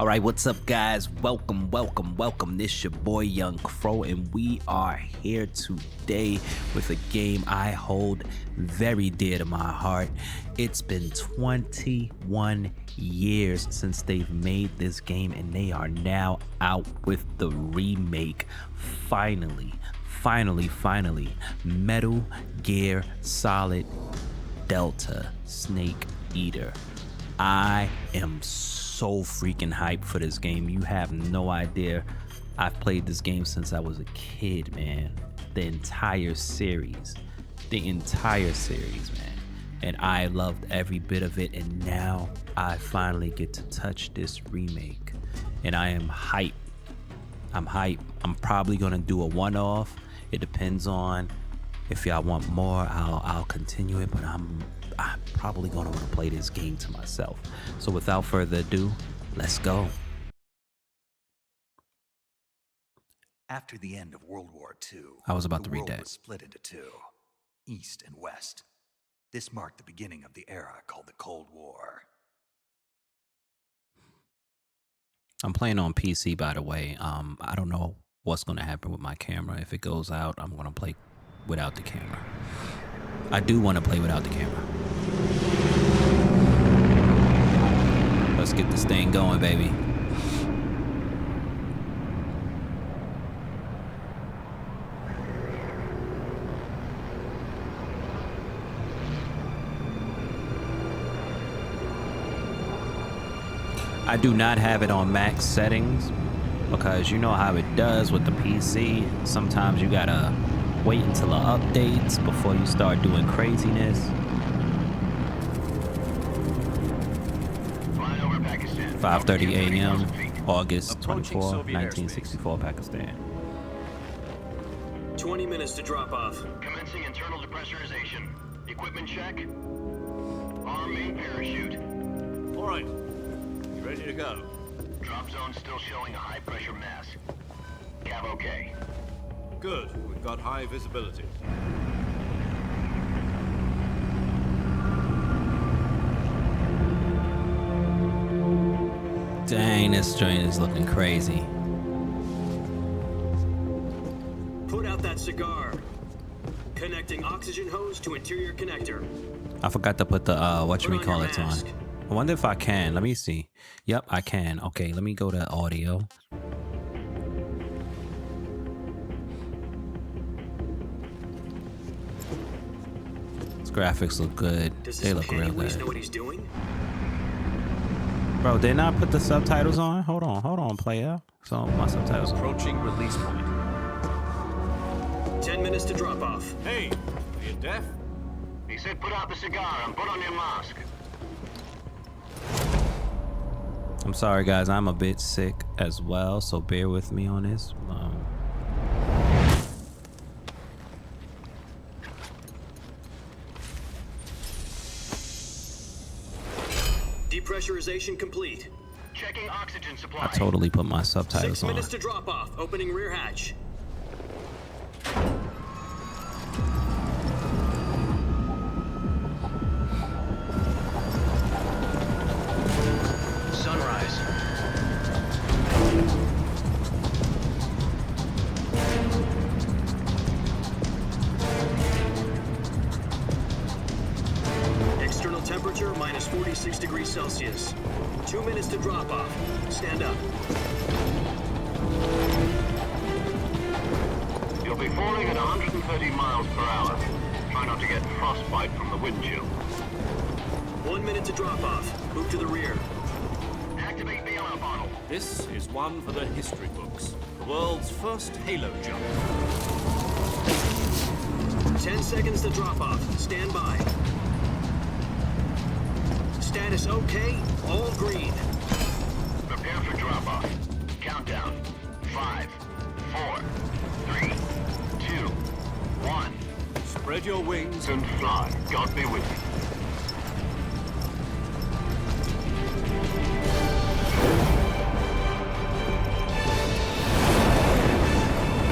All right, what's up, guys? Welcome. This your boy Young Crow, and we are here today with a game I hold very dear to my heart. It's been 21 years since they've made this game, and they are now out with the remake. Finally, Metal Gear Solid Delta Snake Eater. I am so freaking hyped for this game. You have no idea. I've played this game since I was a kid, man. The entire series, man. And I loved every bit of it. And now I finally get to touch this remake. And I am hyped. I'm probably gonna do a one-off. It depends on if y'all want more. I'll continue it, but I'm probably gonna want to play this game to myself. So without further ado, let's go. After the end of World War II, I was about to read the world that. was split into two, East and West. This marked the beginning of the era called the Cold War. I'm playing on PC, by the way. I don't know what's gonna happen with my camera. If it goes out, I'm gonna play without the camera. I do want to play without the camera. Let's get this thing going, baby. I do not have it on max settings because you know how it does with the PC. Sometimes you gotta wait until it updates before you start doing craziness. 5:30 a.m. August 24, 1964, Pakistan. 20 minutes to drop off. Commencing internal depressurization. Equipment check. Arm main parachute. All right. You ready to go? Drop zone still showing a high pressure mass. Cav okay. Good. We've got high visibility. Dang, this joint is looking crazy. Put out that cigar. Connecting oxygen hose to interior connector. I forgot to put the whatchamacallit on. I wonder if I can. Let me see. Yep, I can. Okay, let me go to audio. These graphics look good. They look real good. Know what he's doing? Bro, did not put the subtitles on? Hold on, player. So my subtitles on. Approaching release point. 10 minutes to drop off. Hey, are you deaf? He said put out the cigar and put on your mask. I'm sorry, guys. I'm a bit sick as well, so bear with me on this. Depressurization complete. Checking oxygen supply. I totally put my subtitles 6 on. minutes to drop off. Opening rear hatch. Sunrise. External temperature minus 46 degrees Celsius. 2 minutes to drop off. Stand up. You'll be falling at 130 miles per hour. Try not to get frostbite from the wind chill. 1 minute to drop off. Move to the rear. Activate the alarm bottle. This is one for the history books. The world's first halo jump. 10 seconds to drop off. Stand by. Status okay. All green. Prepare for drop off. Countdown. 5, 4, 3, 2, 1. Spread your wings And fly. God be with you.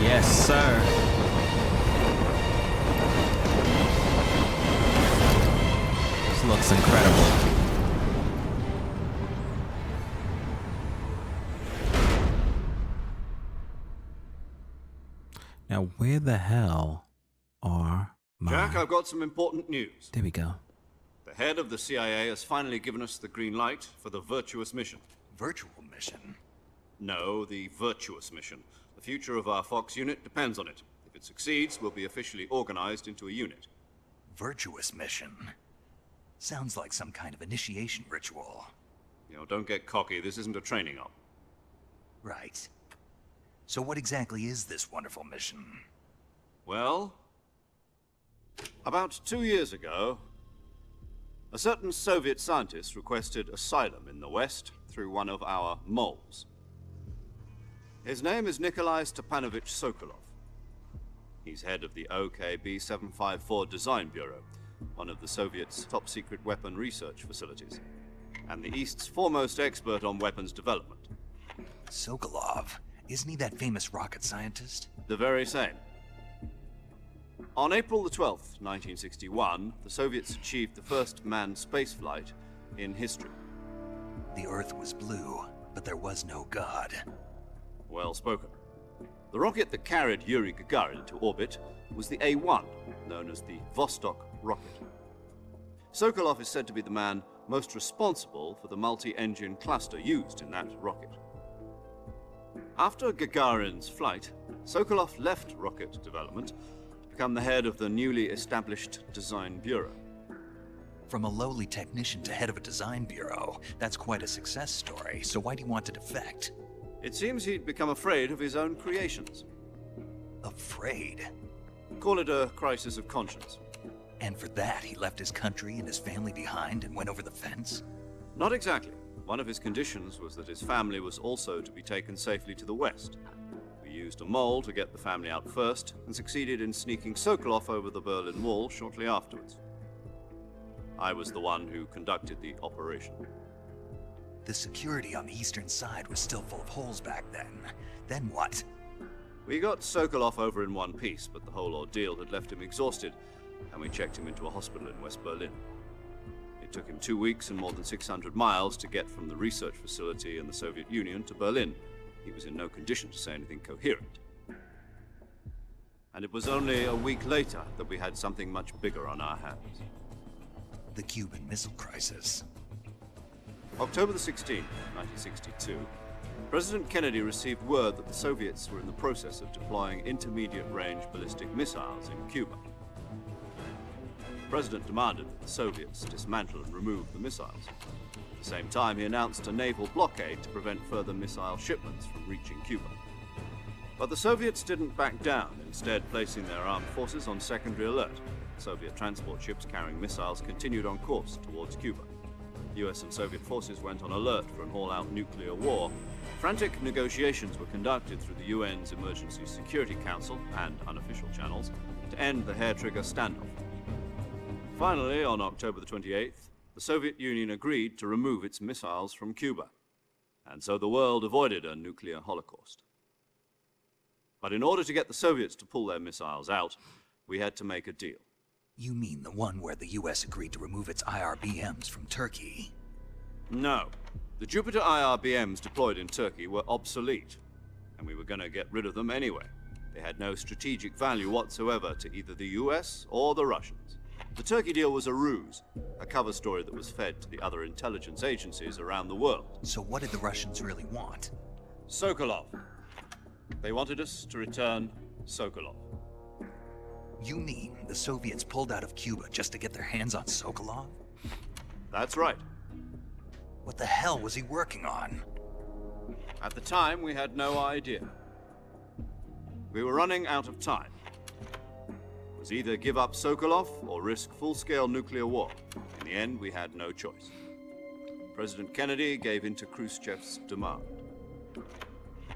Yes, sir. This looks incredible. Now, where the hell are my... Jack, I've got some important news. There we go. The head of the CIA has finally given us the green light for the virtuous mission. Virtual mission? No, the virtuous mission. The future of our Fox unit depends on it. If it succeeds, we'll be officially organized into a unit. Virtuous mission? Sounds like some kind of initiation ritual. You know, don't get cocky. This isn't a training op. Right. So what exactly is this wonderful mission? Well, about 2 years ago, a certain Soviet scientist requested asylum in the West through one of our moles. His name is Nikolai Stepanovich Sokolov. He's head of the OKB 754 Design Bureau, one of the Soviets' top-secret weapon research facilities, and the East's foremost expert on weapons development. Sokolov? Isn't he that famous rocket scientist? The very same. On April the 12th, 1961, the Soviets achieved the first manned spaceflight in history. The Earth was blue, but there was no God. Well spoken. The rocket that carried Yuri Gagarin to orbit was the A-1, known as the Vostok rocket. Sokolov is said to be the man most responsible for the multi-engine cluster used in that rocket. After Gagarin's flight, Sokolov left rocket development to become the head of the newly established Design Bureau. From a lowly technician to head of a design bureau, that's quite a success story, so why do you want to defect? It seems he'd become afraid of his own creations. Afraid? Call it a crisis of conscience. And for that, he left his country and his family behind and went over the fence? Not exactly. One of his conditions was that his family was also to be taken safely to the West. We used a mole to get the family out first, and succeeded in sneaking Sokolov over the Berlin Wall shortly afterwards. I was the one who conducted the operation. The security on the eastern side was still full of holes back then. Then what? We got Sokolov over in one piece, but the whole ordeal had left him exhausted, and we checked him into a hospital in West Berlin. It took him 2 weeks and more than 600 miles to get from the research facility in the Soviet Union to Berlin. He was in no condition to say anything coherent. And it was only a week later that we had something much bigger on our hands. The Cuban Missile Crisis. October the 16th, 1962, President Kennedy received word that the Soviets were in the process of deploying intermediate-range ballistic missiles in Cuba. The President demanded that the Soviets dismantle and remove the missiles. At the same time, he announced a naval blockade to prevent further missile shipments from reaching Cuba. But the Soviets didn't back down, instead placing their armed forces on secondary alert. Soviet transport ships carrying missiles continued on course towards Cuba. US and Soviet forces went on alert for an all-out nuclear war. Frantic negotiations were conducted through the UN's Emergency Security Council and unofficial channels to end the hair-trigger standoff. Finally, on October the 28th, the Soviet Union agreed to remove its missiles from Cuba, and so the world avoided a nuclear holocaust. But in order to get the Soviets to pull their missiles out, we had to make a deal. You mean the one where the US agreed to remove its IRBMs from Turkey? No. The Jupiter IRBMs deployed in Turkey were obsolete, and we were going to get rid of them anyway. They had no strategic value whatsoever to either the US or the Russians. The Turkey deal was a ruse, a cover story that was fed to the other intelligence agencies around the world. So what did the Russians really want? Sokolov. They wanted us to return Sokolov. You mean the Soviets pulled out of Cuba just to get their hands on Sokolov? That's right. What the hell was he working on? At the time, we had no idea. We were running out of time. It was either give up Sokolov or risk full-scale nuclear war. In the end, we had no choice. President Kennedy gave in to Khrushchev's demand.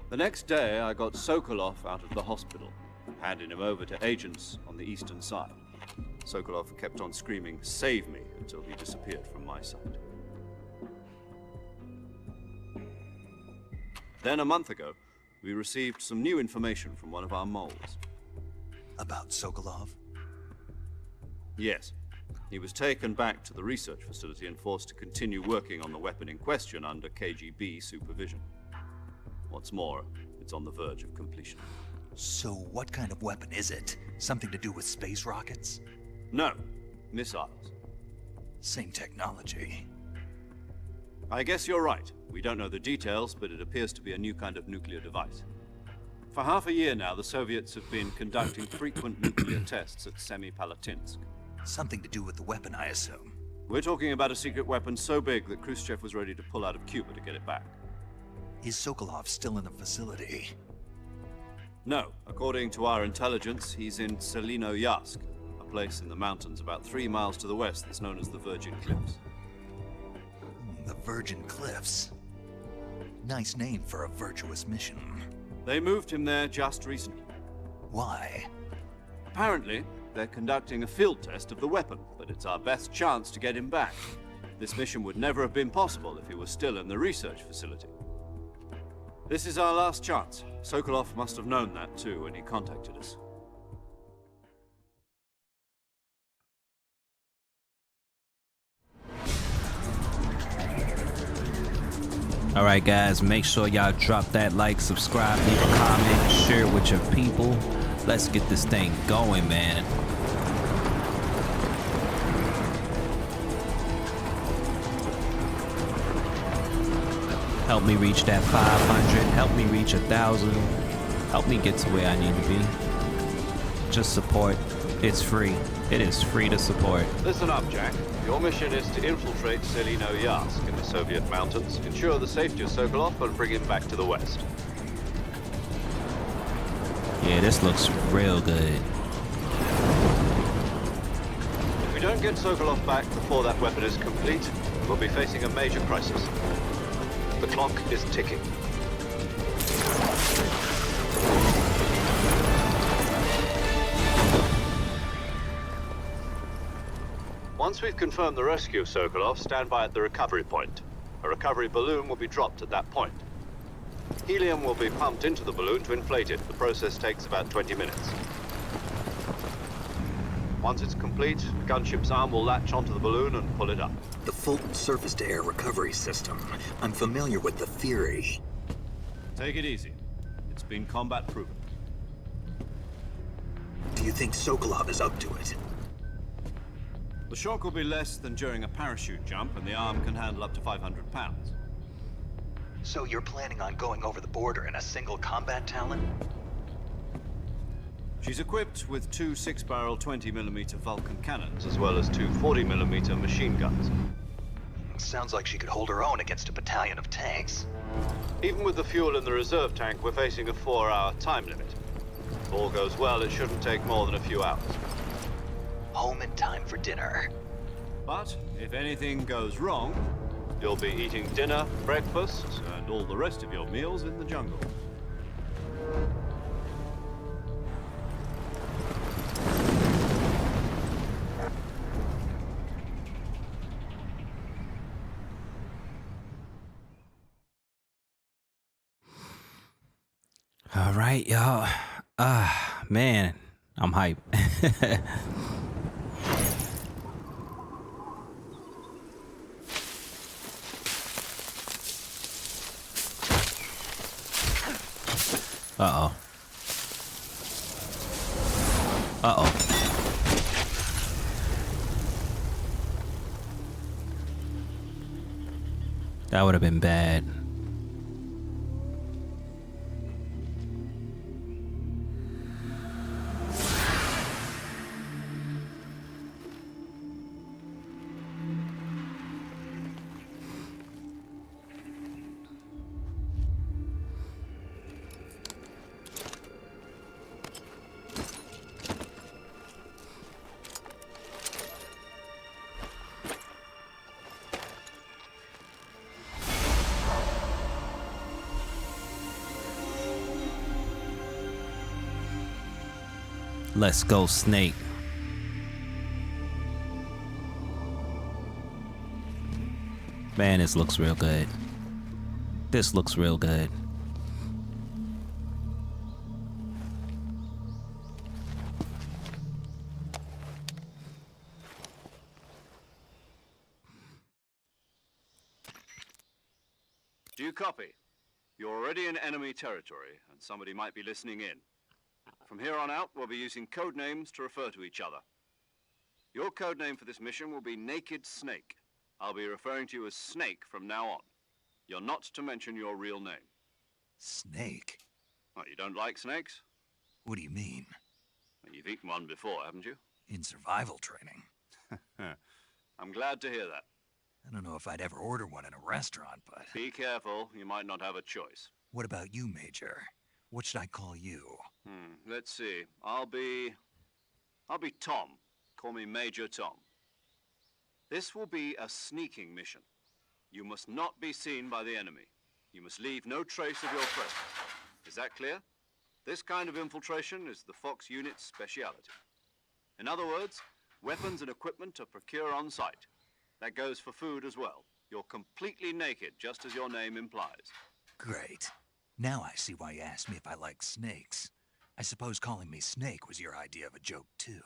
The next day, I got Sokolov out of the hospital, handing him over to agents on the eastern side. Sokolov kept on screaming, "Save me," until he disappeared from my sight. Then a month ago, we received some new information from one of our moles. About Sokolov? Yes. He was taken back to the research facility and forced to continue working on the weapon in question under KGB supervision. What's more, it's on the verge of completion. So what kind of weapon is it? Something to do with space rockets? No, missiles. Same technology. I guess you're right. We don't know the details, but it appears to be a new kind of nuclear device. For half a year now, the Soviets have been conducting frequent nuclear tests at Semipalatinsk. Something to do with the weapon, I assume. We're talking about a secret weapon so big that Khrushchev was ready to pull out of Cuba to get it back. Is Sokolov still in the facility? No, according to our intelligence, he's in Selino-Yarsk, a place in the mountains about 3 miles to the west that's known as the Virgin Cliffs. The Virgin Cliffs. Nice name for a virtuous mission. They moved him there just recently. Why? Apparently, they're conducting a field test of the weapon, but it's our best chance to get him back. This mission would never have been possible if he was still in the research facility. This is our last chance. Sokolov must have known that too when he contacted us. Alright guys, make sure y'all drop that like, subscribe, leave a comment, share it with your people. Let's get this thing going, man. Help me reach that 500, help me reach 1,000, help me get to where I need to be. Just support, it's free. It is free to support. Listen up, Jack. Your mission is to infiltrate Selino-Yarsk in the Soviet mountains, ensure the safety of Sokolov, and bring him back to the west. Yeah, this looks real good. If we don't get Sokolov back before that weapon is complete, we'll be facing a major crisis. The clock is ticking. Once we've confirmed the rescue of Sokolov, stand by at the recovery point. A recovery balloon will be dropped at that point. Helium will be pumped into the balloon to inflate it. The process takes about 20 minutes. Once it's complete, the gunship's arm will latch onto the balloon and pull it up. The Fulton surface-to-air recovery system. I'm familiar with the theory. Take it easy. It's been combat proven. Do you think Sokolov is up to it? The shock will be less than during a parachute jump, and the arm can handle up to 500 pounds. So you're planning on going over the border in a single combat Talon? She's equipped with 2 6-barrel 20mm Vulcan cannons, as well as 2 40mm machine guns. Sounds like she could hold her own against a battalion of tanks. Even with the fuel in the reserve tank, we're facing a 4-hour time limit. If all goes well, it shouldn't take more than a few hours. Home in time for dinner. But if anything goes wrong, you'll be eating dinner, breakfast, and all the rest of your meals in the jungle. All right, y'all. Man, I'm hyped. Uh-oh. Uh-oh. That would have been bad. Let's go, Snake. Man, this looks real good. This looks real good. Do you copy? You're already in enemy territory, and somebody might be listening in. From here on out, we'll be using code names to refer to each other. Your code name for this mission will be Naked Snake. I'll be referring to you as Snake from now on. You're not to mention your real name. Snake? What, you don't like snakes? What do you mean? Well, you've eaten one before, haven't you? In survival training. I'm glad to hear that. I don't know if I'd ever order one in a restaurant, but... Be careful, you might not have a choice. What about you, Major? What should I call you? Let's see. I'll be Tom. Call me Major Tom. This will be a sneaking mission. You must not be seen by the enemy. You must leave no trace of your presence. Is that clear? This kind of infiltration is the Fox unit's speciality. In other words, weapons and equipment are procured on site. That goes for food as well. You're completely naked, just as your name implies. Great. Now I see why you asked me if I like snakes. I suppose calling me Snake was your idea of a joke, too.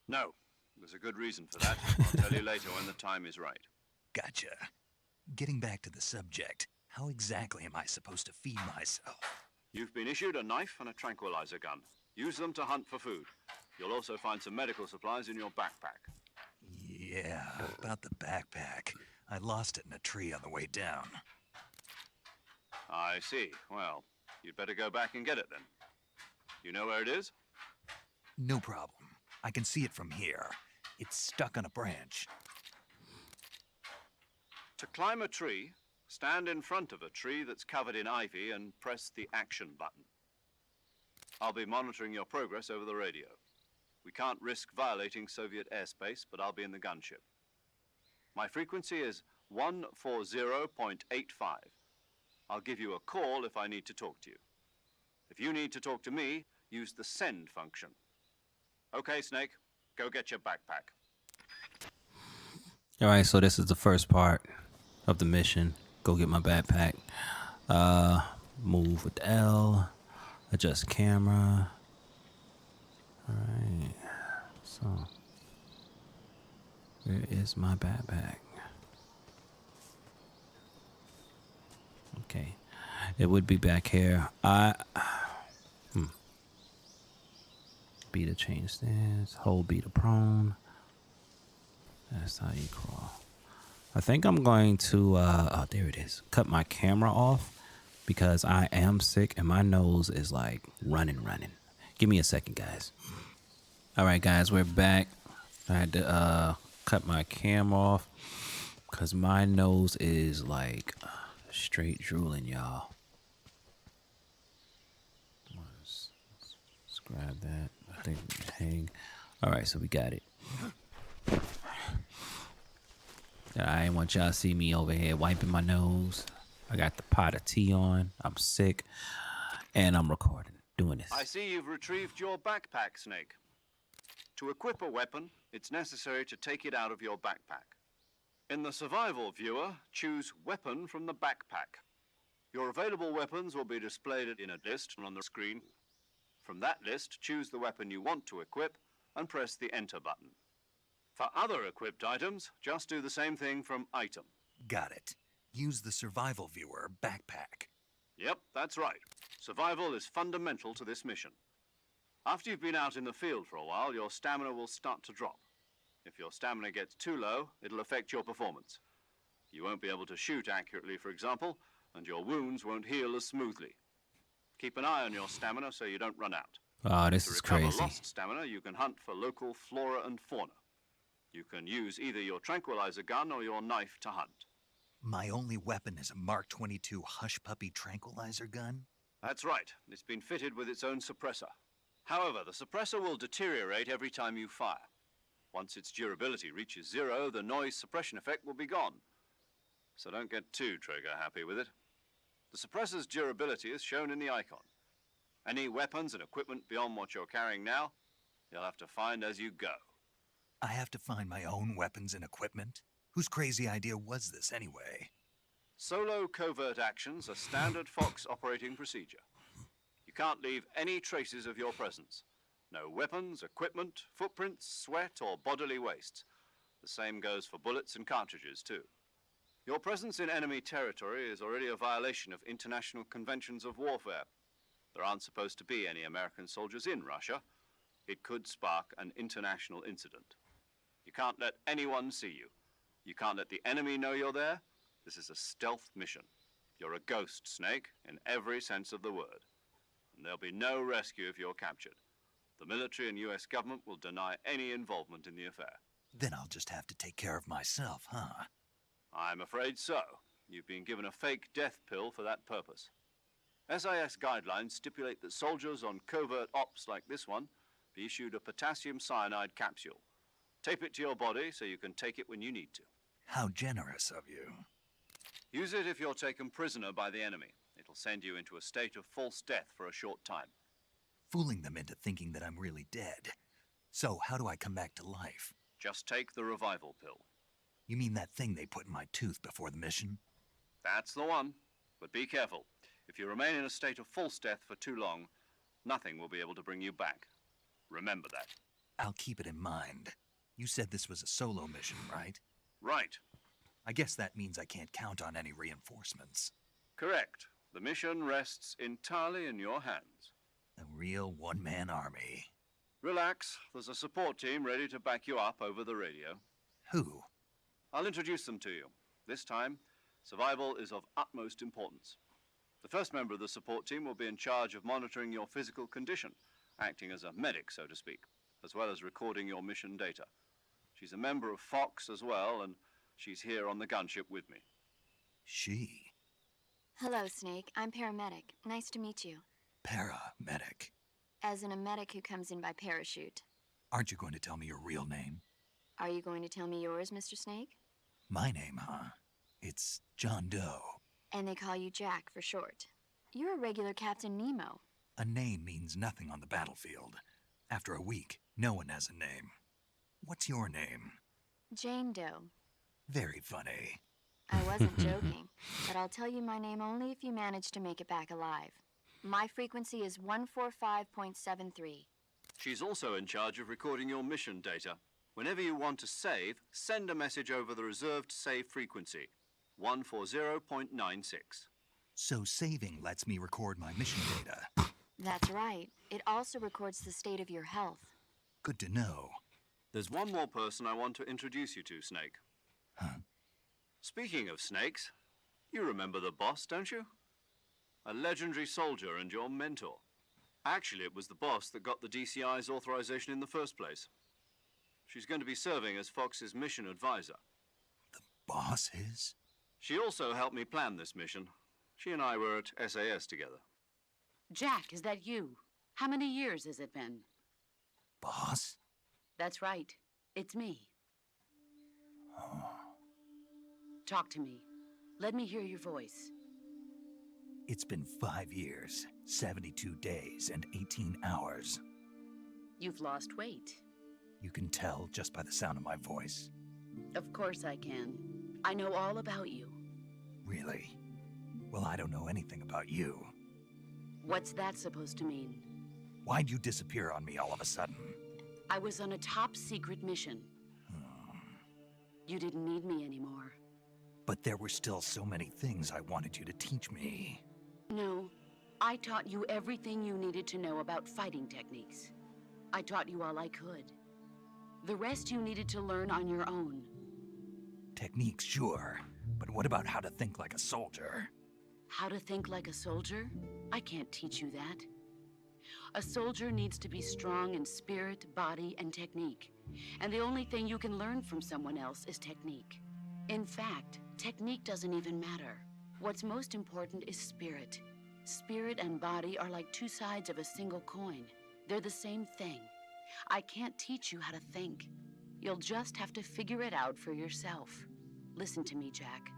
No, there's a good reason for that. I'll tell you later when the time is right. Gotcha. Getting back to the subject, how exactly am I supposed to feed myself? You've been issued a knife and a tranquilizer gun. Use them to hunt for food. You'll also find some medical supplies in your backpack. Yeah, about the backpack. I lost it in a tree on the way down. I see. Well, you'd better go back and get it then. You know where it is? No problem. I can see it from here. It's stuck on a branch. To climb a tree, stand in front of a tree that's covered in ivy and press the action button. I'll be monitoring your progress over the radio. We can't risk violating Soviet airspace, but I'll be in the gunship. My frequency is 140.85. I'll give you a call if I need to talk to you. If you need to talk to me, use the send function. Okay, Snake, go get your backpack. All right, so this is the first part of the mission. Go get my backpack. Move with L. Adjust camera. All right. So, where is my backpack? Okay. It would be back here. B to change stance. Hold B to prone. That's how you crawl. I think I'm going to, oh, there it is. Cut my camera off because I am sick and my nose is like running. Give me a second, guys. All right, guys, we're back. I had to cut my camera off because my nose is like straight drooling, y'all. Let's grab that. I think we can hang. All right, so we got it. I didn't want y'all to see me over here wiping my nose. I got the pot of tea on. I'm sick. And I'm recording, doing this. I see you've retrieved your backpack, Snake. To equip a weapon, it's necessary to take it out of your backpack. In the survival viewer, choose Weapon from the backpack. Your available weapons will be displayed in a list on the screen. From that list, choose the weapon you want to equip and press the Enter button. For other equipped items, just do the same thing from Item. Got it. Use the survival viewer backpack. Yep, that's right. Survival is fundamental to this mission. After you've been out in the field for a while, your stamina will start to drop. If your stamina gets too low, it'll affect your performance. You won't be able to shoot accurately, for example, and your wounds won't heal as smoothly. Keep an eye on your stamina so you don't run out. Oh, this is crazy. To recover lost stamina, you can hunt for local flora and fauna. You can use either your tranquilizer gun or your knife to hunt. My only weapon is a Mark 22 Hush Puppy tranquilizer gun? That's right. It's been fitted with its own suppressor. However, the suppressor will deteriorate every time you fire. Once its durability reaches 0, the noise suppression effect will be gone. So don't get too trigger happy with it. The suppressor's durability is shown in the icon. Any weapons and equipment beyond what you're carrying now, you'll have to find as you go. I have to find my own weapons and equipment? Whose crazy idea was this anyway? Solo covert actions are standard Fox operating procedure. You can't leave any traces of your presence. No weapons, equipment, footprints, sweat, or bodily waste. The same goes for bullets and cartridges, too. Your presence in enemy territory is already a violation of international conventions of warfare. There aren't supposed to be any American soldiers in Russia. It could spark an international incident. You can't let anyone see you. You can't let the enemy know you're there. This is a stealth mission. You're a ghost, Snake, in every sense of the word. And there'll be no rescue if you're captured. The military and US government will deny any involvement in the affair. Then I'll just have to take care of myself, huh? I'm afraid so. You've been given a fake death pill for that purpose. SIS guidelines stipulate that soldiers on covert ops like this one be issued a potassium cyanide capsule. Tape it to your body so you can take it when you need to. How generous of you. Use it if you're taken prisoner by the enemy. It'll send you into a state of false death for a short time. Fooling them into thinking that I'm really dead. So, how do I come back to life? Just take the revival pill. You mean that thing they put in my tooth before the mission? That's the one. But be careful. If you remain in a state of false death for too long, nothing will be able to bring you back. Remember that. I'll keep it in mind. You said this was a solo mission, right? Right. I guess that means I can't count on any reinforcements. Correct. The mission rests entirely in your hands. A real one-man army. Relax. There's a support team ready to back you up over the radio. Who? I'll introduce them to you. This time, survival is of utmost importance. The first member of the support team will be in charge of monitoring your physical condition, acting as a medic, so to speak, as well as recording your mission data. She's a member of Fox as well, and she's here on the gunship with me. She? Hello, Snake. I'm paramedic. Nice to meet you. Paramedic. As in a medic who comes in by parachute. Aren't you going to tell me your real name? Are you going to tell me yours, Mr. Snake? My name, huh? It's John Doe. And they call you Jack for short. You're a regular Captain Nemo. A name means nothing on the battlefield. After a week, no one has a name. What's your name? Jane Doe. Very funny. I wasn't joking, but I'll tell you my name only if you manage to make it back alive. My frequency is 145.73. She's also in charge of recording your mission data. Whenever you want to save, send a message over the reserved save frequency, 140.96. So saving lets me record my mission data. That's right. It also records the state of your health. Good to know. There's one more person I want to introduce you to, Snake. Huh? Speaking of snakes, you remember the boss, don't you? A legendary soldier and your mentor. Actually, it was the boss that got the DCI's authorization in the first place. She's going to be serving as Fox's mission advisor. The boss is? She also helped me plan this mission. She and I were at SAS together. Jack, is that you? How many years has it been? Boss? That's right. It's me. Talk to me. Let me hear your voice. It's been 5 years, 72 days, and 18 hours. You've lost weight. You can tell just by the sound of my voice. Of course I can. I know all about you. Really? Well, I don't know anything about you. What's that supposed to mean? Why'd you disappear on me all of a sudden? I was on a top secret mission. You didn't need me anymore. But there were still so many things I wanted you to teach me. No, I taught you everything you needed to know about fighting techniques. I taught you all I could. The rest you needed to learn on your own. Techniques, sure. But what about how to think like a soldier? How to think like a soldier? I can't teach you that. A soldier needs to be strong in spirit, body, and technique. And the only thing you can learn from someone else is technique. In fact, technique doesn't even matter. What's most important is spirit. Spirit and body are like two sides of a single coin. They're the same thing. I can't teach you how to think. You'll just have to figure it out for yourself. Listen to me, Jack.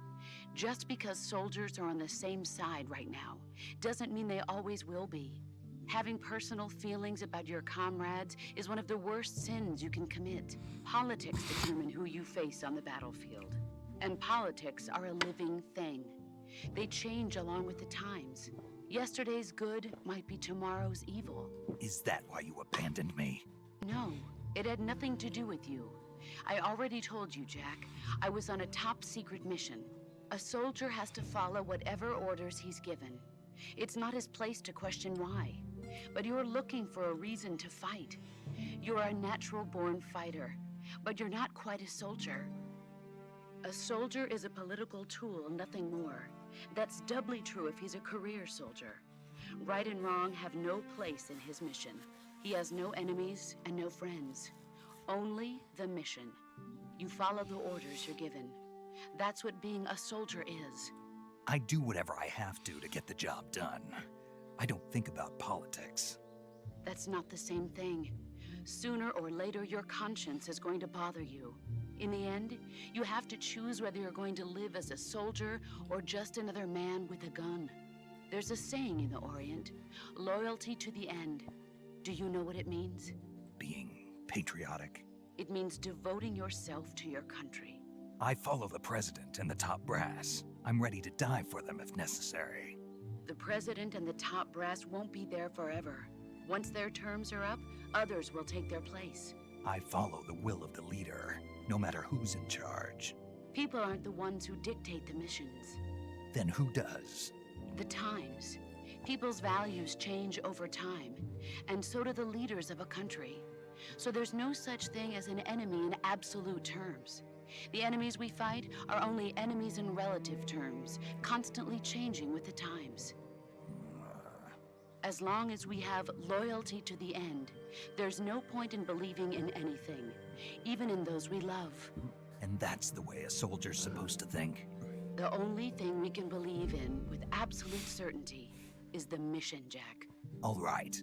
Just because soldiers are on the same side right now doesn't mean they always will be. Having personal feelings about your comrades is one of the worst sins you can commit. Politics determine who you face on the battlefield. And politics are a living thing. They change along with the times. Yesterday's good might be tomorrow's evil. Is that why you abandoned me? No, it had nothing to do with you. I already told you, Jack. I was on a top secret mission. A soldier has to follow whatever orders he's given. It's not his place to question why. But you're looking for a reason to fight. You're a natural-born fighter, but you're not quite a soldier. A soldier is a political tool, nothing more. That's doubly true if he's a career soldier. Right and wrong have no place in his mission. He has no enemies and no friends. Only the mission. You follow the orders you're given. That's what being a soldier is. I do whatever I have to get the job done. I don't think about politics. That's not the same thing. Sooner or later, your conscience is going to bother you. In the end, you have to choose whether you're going to live as a soldier or just another man with a gun. There's a saying in the Orient, loyalty to the end. Do you know what it means? Being patriotic. It means devoting yourself to your country. I follow the president and the top brass. I'm ready to die for them if necessary. The president and the top brass won't be there forever. Once their terms are up, others will take their place. I follow the will of the leader, no matter who's in charge. People aren't the ones who dictate the missions. Then who does? The times. People's values change over time, and so do the leaders of a country. So there's no such thing as an enemy in absolute terms. The enemies we fight are only enemies in relative terms, constantly changing with the times. As long as we have loyalty to the end, there's no point in believing in anything, even in those we love. And that's the way a soldier's supposed to think. The only thing we can believe in with absolute certainty is the mission, Jack. All right,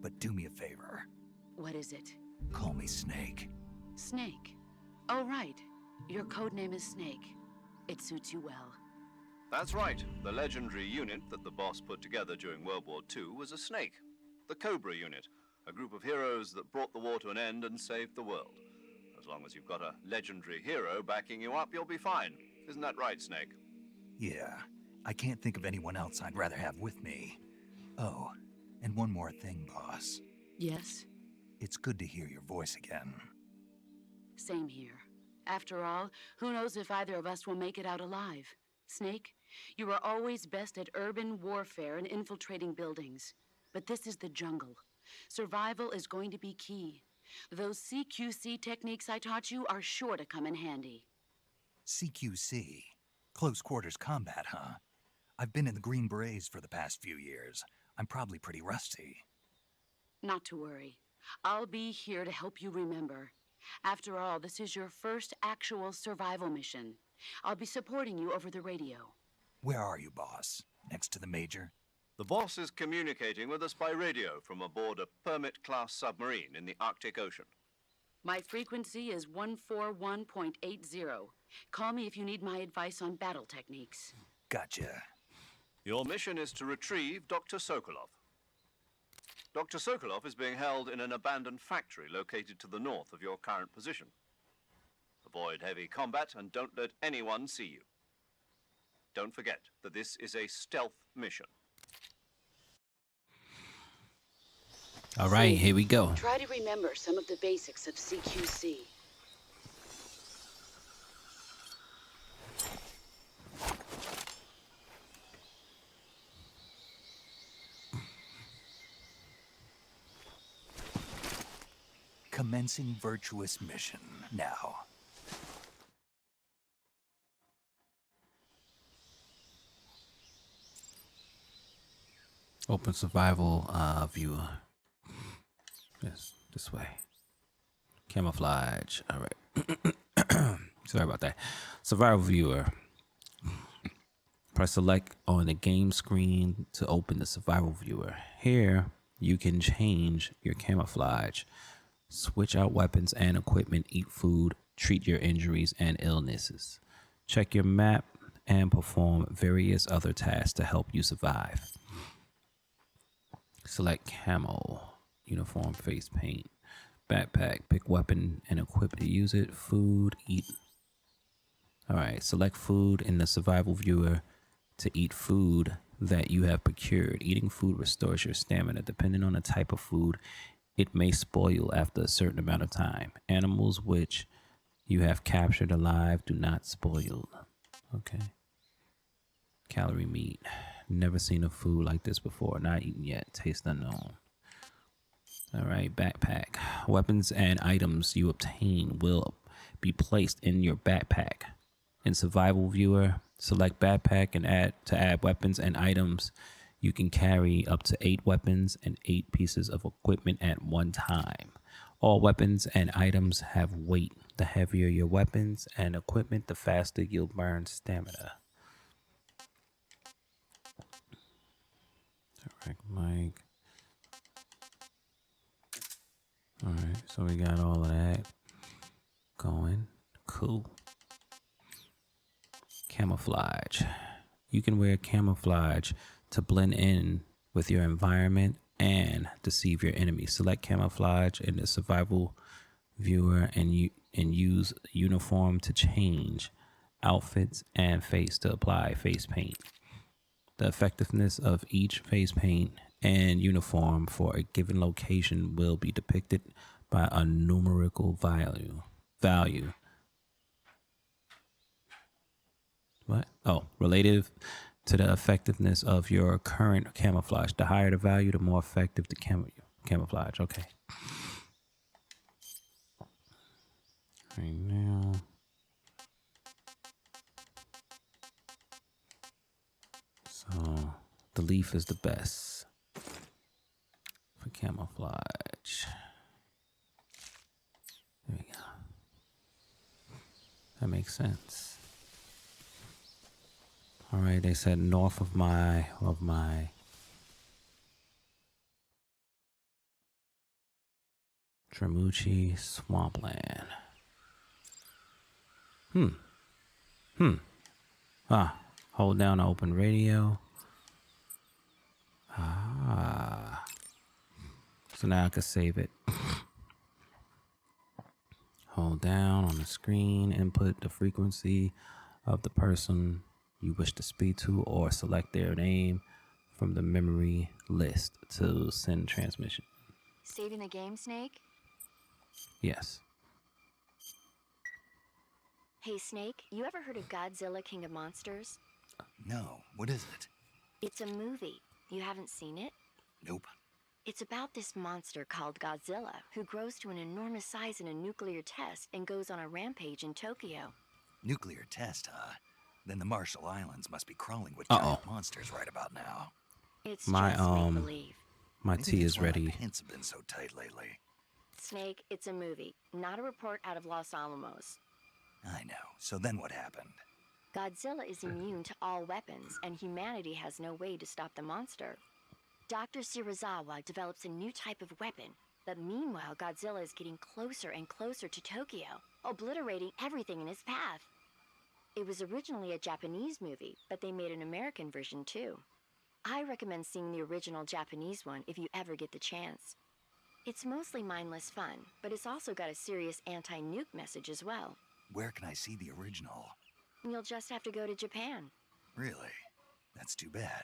but do me a favor. What is it? Call me Snake. Snake. Oh, right. Your code name is Snake. It suits you well. That's right. The legendary unit that the boss put together during World War II was a snake. The Cobra unit, a group of heroes that brought the war to an end and saved the world. As long as you've got a legendary hero backing you up, you'll be fine. Isn't that right, Snake? Yeah, I can't think of anyone else I'd rather have with me. Oh, and one more thing, boss. Yes? It's good to hear your voice again. Same here. After all, who knows if either of us will make it out alive? Snake, you are always best at urban warfare and infiltrating buildings. But this is the jungle. Survival is going to be key. Those CQC techniques I taught you are sure to come in handy. CQC? Close quarters combat, huh? I've been in the Green Berets for the past few years. I'm probably pretty rusty. Not to worry. I'll be here to help you remember. After all, this is your first actual survival mission. I'll be supporting you over the radio. Where are you, boss? Next to the Major? The boss is communicating with us by radio from aboard a Permit-class submarine in the Arctic Ocean. My frequency is 141.80. Call me if you need my advice on battle techniques. Gotcha. Your mission is to retrieve Dr. Sokolov. Dr. Sokolov is being held in an abandoned factory located to the north of your current position. Avoid heavy combat and don't let anyone see you. Don't forget that this is a stealth mission. All right, here we go. Try to remember some of the basics of CQC. Commencing virtuous mission now. Open survival viewer. Yes, this way. Camouflage. All right. Sorry about that. Survival viewer. Press select on the game screen to open the survival viewer. Here, you can change your camouflage, switch out weapons and equipment, eat food, treat your injuries and illnesses. Check your map and perform various other tasks to help you survive. Select camo, uniform, face paint, backpack, pick weapon and equip to use it, food, eat. All right, select food in the survival viewer to eat food that you have procured. Eating food restores your stamina. Depending on the type of food, it may spoil after a certain amount of time. Animals which you have captured alive do not spoil. Okay. Calorie meat. Never seen a food like this before. Not eaten yet. Taste unknown. All right, backpack. Weapons and items you obtain will be placed in your backpack. In survival viewer, select backpack and add weapons and items. You can carry up to 8 weapons and 8 pieces of equipment at one time. All weapons and items have weight. The heavier your weapons and equipment, the faster you'll burn stamina. Direct mic. All right, so we got all of that going. Cool. Camouflage. You can wear camouflage to blend in with your environment and deceive your enemy. Select camouflage in the survival viewer and use uniform to change outfits and face to apply face paint. The effectiveness of each face paint and uniform for a given location will be depicted by a numerical value. What? Oh, relative to the effectiveness of your current camouflage. The higher the value, the more effective the camouflage. Okay. Right now. So the leaf is the best for camouflage. There we go. That makes sense. All right, they said north of my Tremucci swampland. Hold down to open radio. So now I can save it. Hold down on the screen, input the frequency of the person you wish to speak to, or select their name from the memory list to send transmission. Saving the game, Snake? Yes. Hey, Snake, you ever heard of Godzilla, King of Monsters? No, what is it? It's a movie. You haven't seen it? Nope. It's about this monster called Godzilla, who grows to an enormous size in a nuclear test and goes on a rampage in Tokyo. Nuclear test, huh? Then the Marshall Islands must be crawling with giant monsters right about now. It's my just make-believe. my tea is ready. My pants have been so tight lately. Snake, it's a movie, not a report out of Los Alamos. I know. So then what happened? Godzilla is immune to all weapons, and humanity has no way to stop the monster. Dr. Shirazawa develops a new type of weapon, but meanwhile Godzilla is getting closer and closer to Tokyo, obliterating everything in his path. It was originally a Japanese movie, but they made an American version too. I recommend seeing the original Japanese one if you ever get the chance. It's mostly mindless fun, but it's also got a serious anti-nuke message as well. Where can I see the original? You'll just have to go to Japan. Really? That's too bad.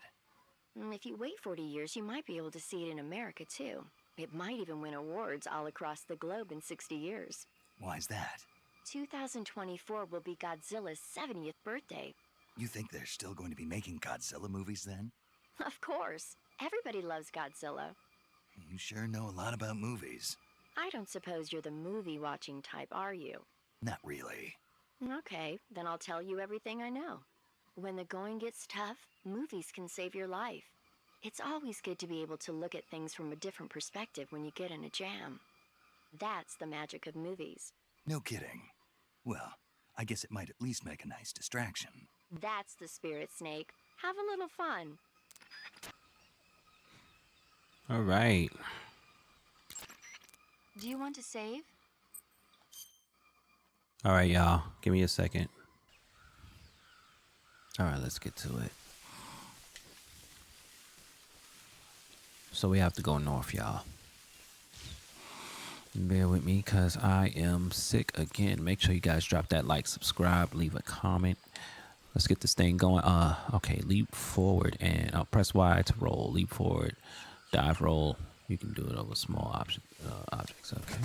If you wait 40 years, you might be able to see it in America too. It might even win awards all across the globe in 60 years. Why's that? 2024 will be Godzilla's 70th birthday. You think they're still going to be making Godzilla movies then? Of course. Everybody loves Godzilla. You sure know a lot about movies. I don't suppose you're the movie-watching type, are you? Not really. Okay, then I'll tell you everything I know. When the going gets tough, movies can save your life. It's always good to be able to look at things from a different perspective when you get in a jam. That's the magic of movies. No kidding. Well, I guess it might at least make a nice distraction. That's the spirit, Snake. Have a little fun. All right. Do you want to save? All right, y'all. Give me a second. All right, let's get to it. So we have to go north, y'all. Bear with me because I am sick again. Make sure you guys drop that like, subscribe, leave a comment. Let's get this thing going. Okay, leap forward and I'll press Y to roll. Leap forward, dive roll. You can do it over small objects. Okay.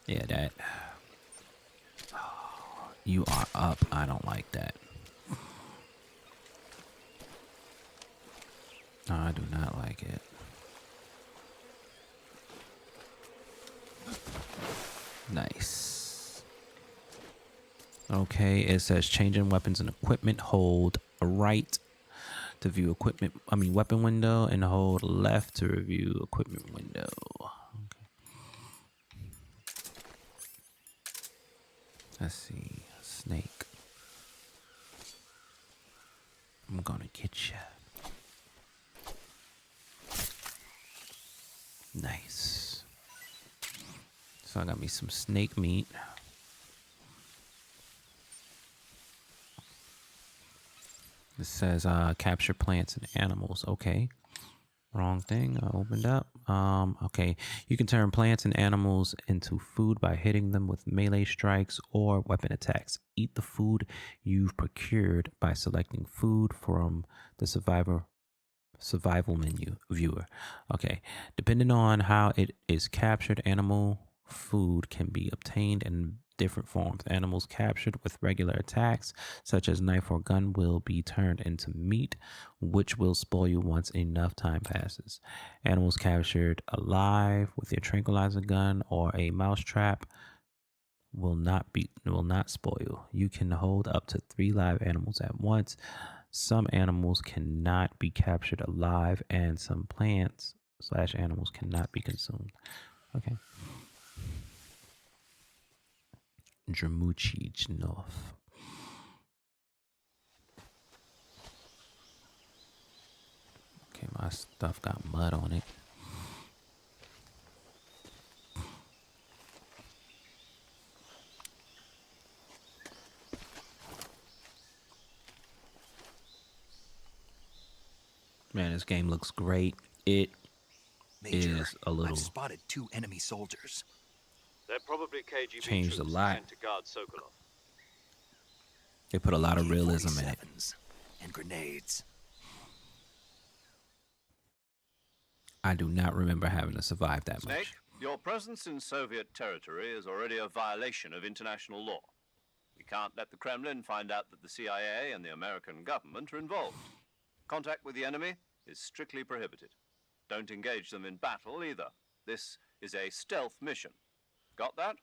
Yeah, that. You are up. I don't like that. No, I do not like it. Nice. Okay, it says changing weapons and equipment. Hold right to view weapon window, and hold left to review equipment window. Okay. Let's see. Snake. I'm gonna get you. Nice. So I got me some snake meat. It says capture plants and animals. Okay. Wrong thing. I opened up. Okay. You can turn plants and animals into food by hitting them with melee strikes or weapon attacks. Eat the food you've procured by selecting food from the survival menu viewer. Okay. Depending on how it is captured, animal food can be obtained in different forms. Animals captured with regular attacks, such as knife or gun, will be turned into meat, which will spoil you once enough time passes. Animals captured alive with a tranquilizer gun or a mousetrap will not spoil. You can hold up to 3 live animals at once. Some animals cannot be captured alive, and some plants/animals cannot be consumed. Okay. Dramuchi Jnov. Okay, my stuff got mud on it. Man, this game looks great. It Major, is a little I've spotted 2 enemy soldiers. They're probably KGB changed a troops lot. sent to guard Sokolov. They put a lot of realism in it. AK-47s and grenades. I do not remember having to survive that Snake, much. your presence in Soviet territory is already a violation of international law. We can't let the Kremlin find out that the CIA and the American government are involved. Contact with the enemy is strictly prohibited. Don't engage them in battle either. This is a stealth mission. Got that?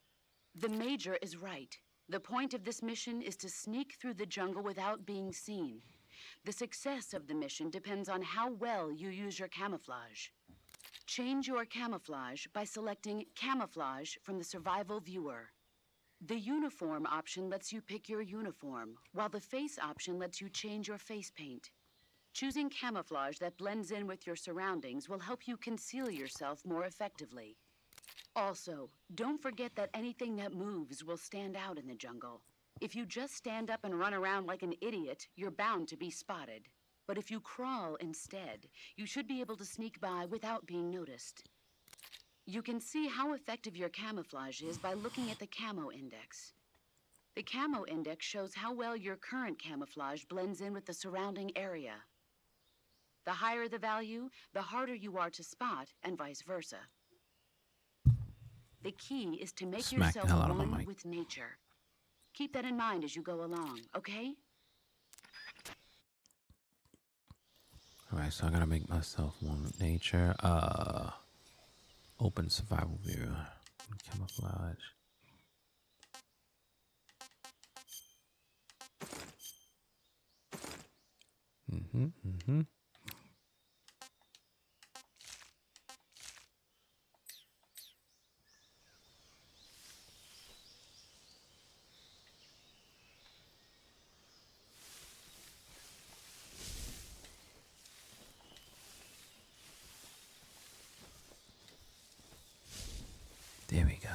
The Major is right. The point of this mission is to sneak through the jungle without being seen. The success of the mission depends on how well you use your camouflage. Change your camouflage by selecting Camouflage from the Survival Viewer. The Uniform option lets you pick your uniform, while the Face option lets you change your face paint. Choosing camouflage that blends in with your surroundings will help you conceal yourself more effectively. Also, don't forget that anything that moves will stand out in the jungle. If you just stand up and run around like an idiot, you're bound to be spotted. But if you crawl instead, you should be able to sneak by without being noticed. You can see how effective your camouflage is by looking at the Camo Index. The Camo Index shows how well your current camouflage blends in with the surrounding area. The higher the value, the harder you are to spot, and vice versa. The key is to make Smack the yourself hell out of my one mic. with nature. Keep that in mind as you go along, okay? Alright, so I gotta make myself one with nature. Open survival view. Camouflage. Mm-hmm. There we go.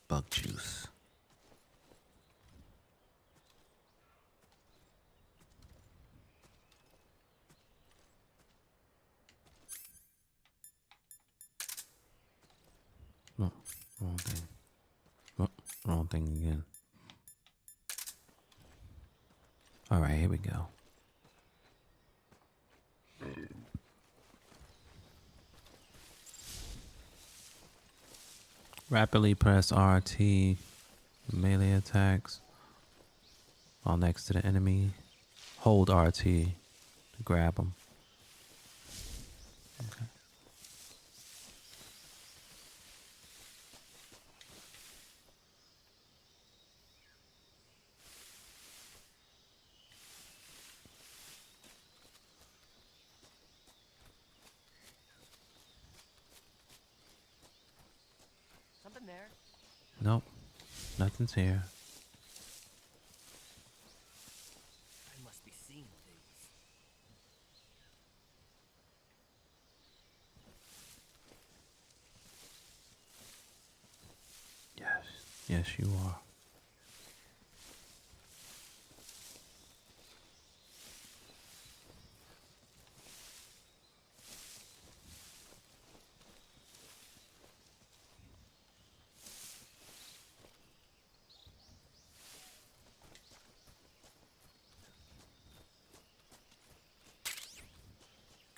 Bug juice. Oh, wrong thing. Oh, wrong thing again. Alright, here we go. Rapidly press RT. Melee attacks. While next to the enemy. hold RT to grab them. Okay. Something there? Nope, nothing's here. I must be seeing things. Yes, yes, you are.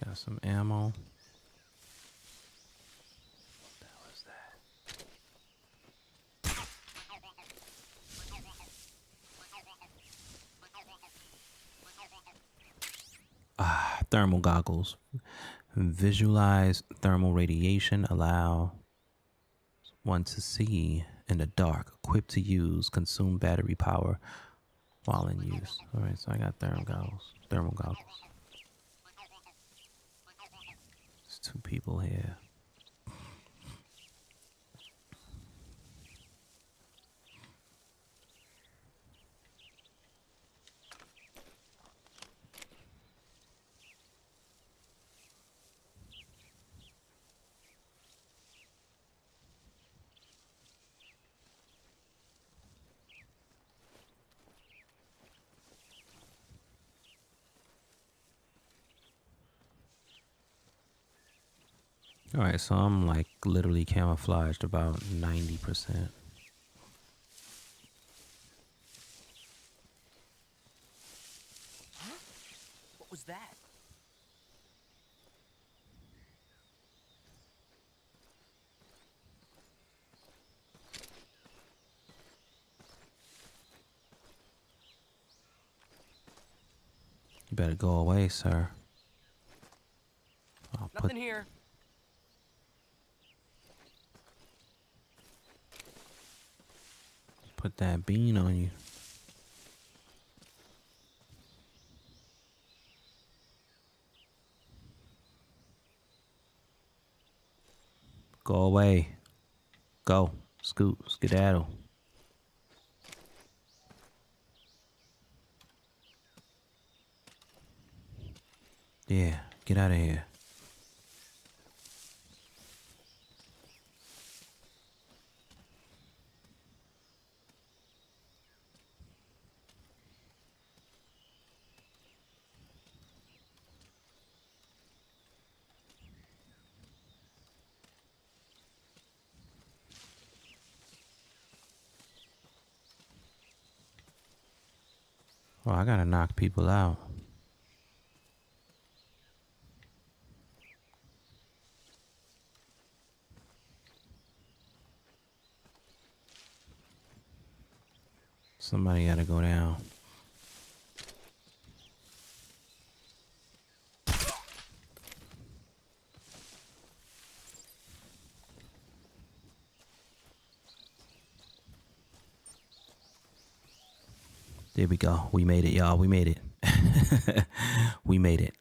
Got some ammo. What the hell is that? Thermal goggles. Visualize thermal radiation. Allow one to see in the dark. Equipped to use. Consume battery power while in use. All right, so I got thermal goggles. Thermal goggles. There's two people here. All right, so I'm like literally camouflaged about 90%. Huh? What was that? You better go away, sir. I'll Nothing here. put that bean on you. Go away. Go. Scoot. Skedaddle. Yeah, get out of here. Oh, I gotta knock people out. Somebody gotta go down. There we go. We made it, y'all. We made it. We made it.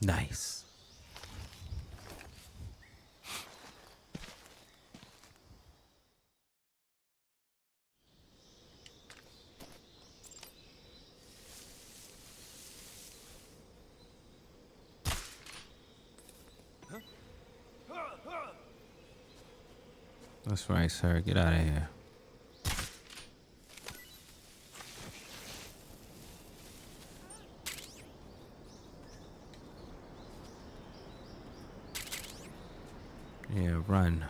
Nice. That's right, sir. Get out of here. Yeah, run.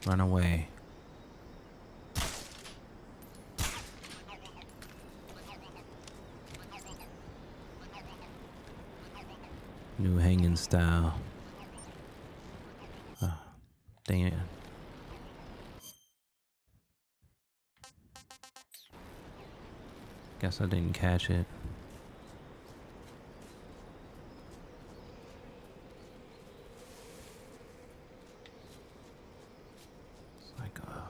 Run away. New hanging style. Dang. Guess I didn't catch it. It's like a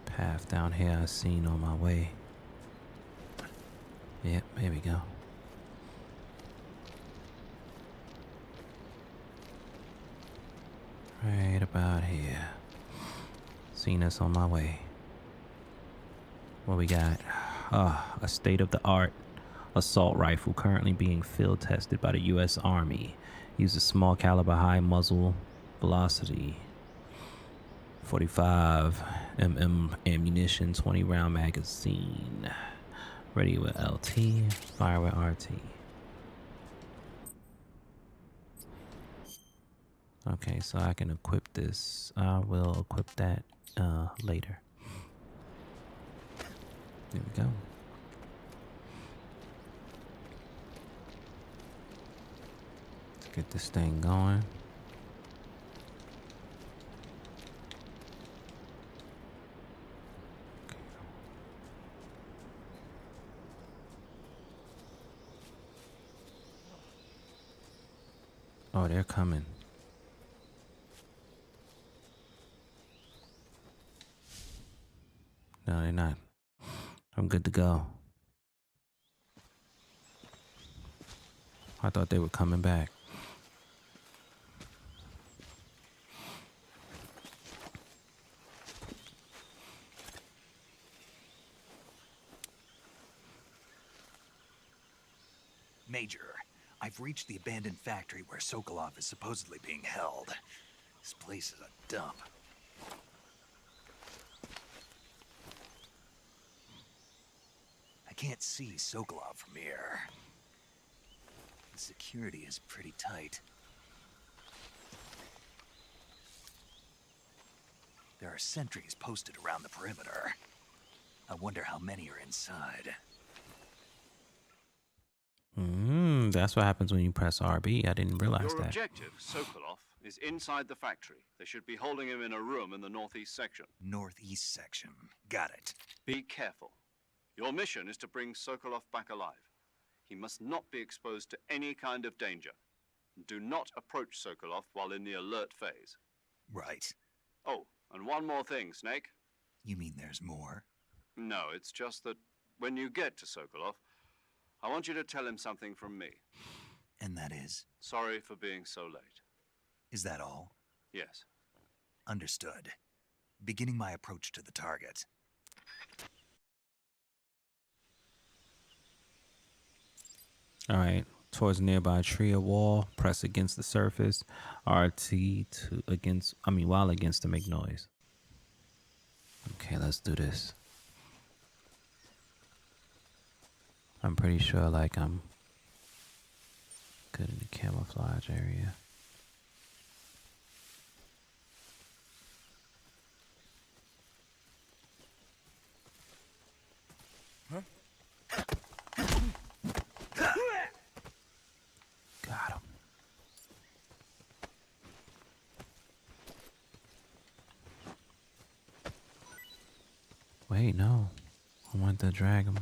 path down here I seen on my way. Yep, there we go. Right about here. Seen us on my way. What we got? A state-of-the-art assault rifle currently being field tested by the U.S. Army. Uses small caliber, high muzzle velocity. 45 ammunition, 20 round magazine. Ready with LT, fire with RT. Okay, so I can equip this. I will equip that later. There we go. Let's get this thing going. Oh, they're coming. No, they're not. I'm good to go. I thought they were coming back. Major, I've reached the abandoned factory where Sokolov is supposedly being held. This place is a dump. I can't see Sokolov from here. The security is pretty tight. There are sentries posted around the perimeter. I wonder how many are inside. That's what happens when you press RB. I didn't realize Your that. objective, Sokolov, is inside the factory. They should be holding him in a room in the northeast section. Northeast section. Got it. Be careful. Your mission is to bring Sokolov back alive. He must not be exposed to any kind of danger. Do not approach Sokolov while in the alert phase. Right. Oh, and one more thing, Snake. You mean there's more? No, it's just that when you get to Sokolov, I want you to tell him something from me. And that is? Sorry for being so late. Is that all? Yes. Understood. Beginning my approach to the target. All right. Towards a nearby tree or wall, press against the surface. RT while against to make noise. Okay, let's do this. I'm pretty sure like I'm good in the camouflage area. Got him. Wait, no. I want to drag him.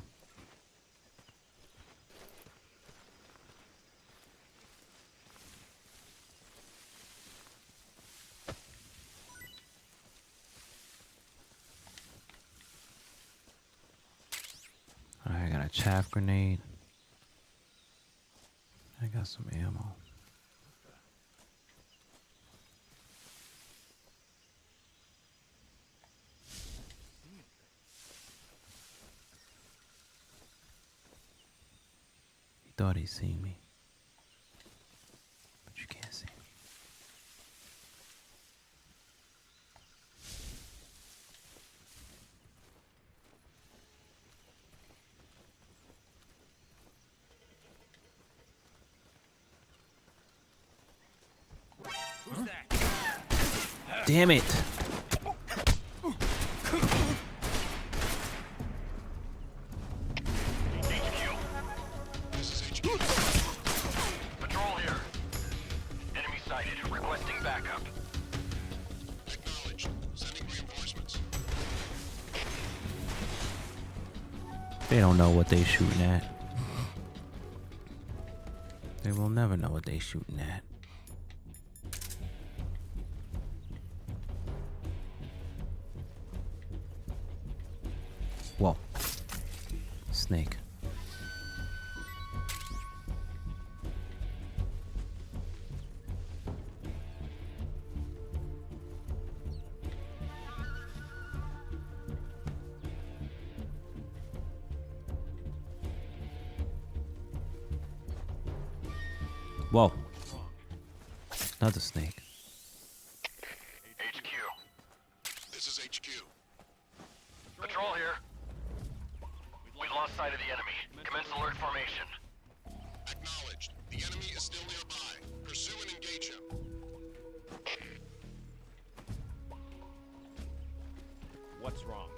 Alright, I got a chaff grenade. I got some ammo. He thought he seen me. But you can't see me. Who's that? Damn it. HQ. This is HQ. Patrol here. Enemy sighted. Requesting backup. Acknowledged. Sending reinforcements. They don't know what they shooting at. They will never know what they shooting at. Whoa. Snake. Whoa. Another snake. HQ. This is HQ. Patrol here. We've lost sight of the enemy. Commence alert formation. Acknowledged. The enemy is still nearby. Pursue and engage him. What's wrong?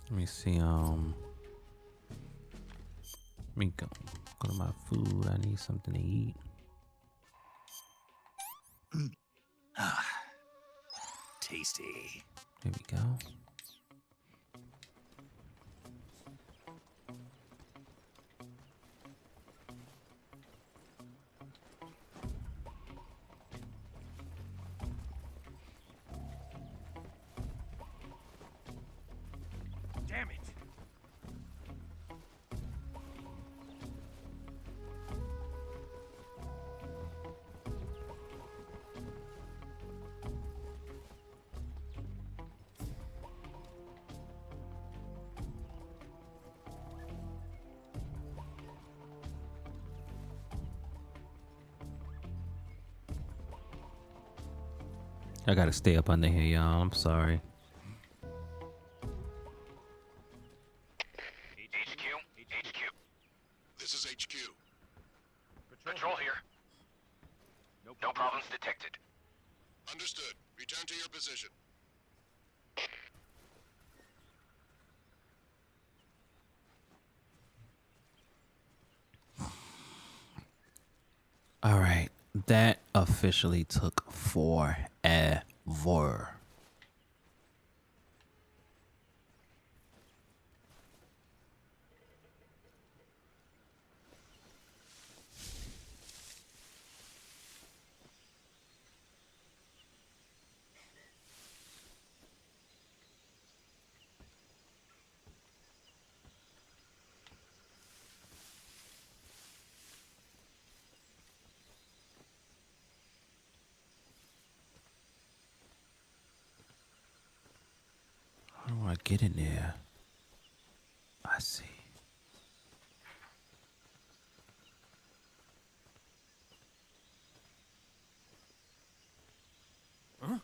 Let me see, let me go to my food. I need something to eat. Tasty. There we go. Damn it! I gotta stay up under here, y'all. I'm sorry. HQ. This is HQ. Patrol here. No problems detected. Understood. Return to your position. All right. That officially took forever. How do I get in there? I see. Huh?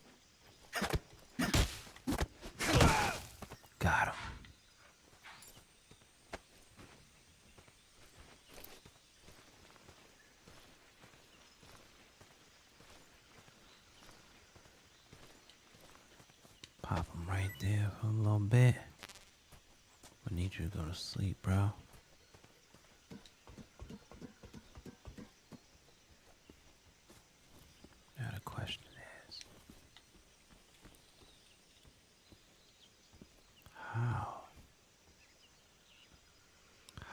Got him. Pop him right there for a little bit. I need you to go to sleep, bro. Now the question is,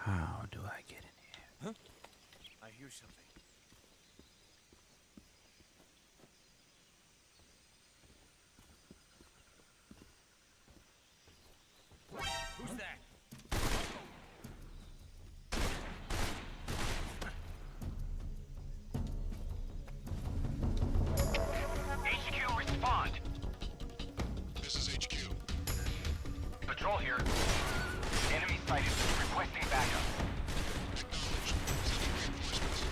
how do I get in here? Huh? I hear something. Who's that? HQ, respond. This is HQ. Patrol here. Enemy sighted. Requesting backup. Acknowledged. Sending reinforcements.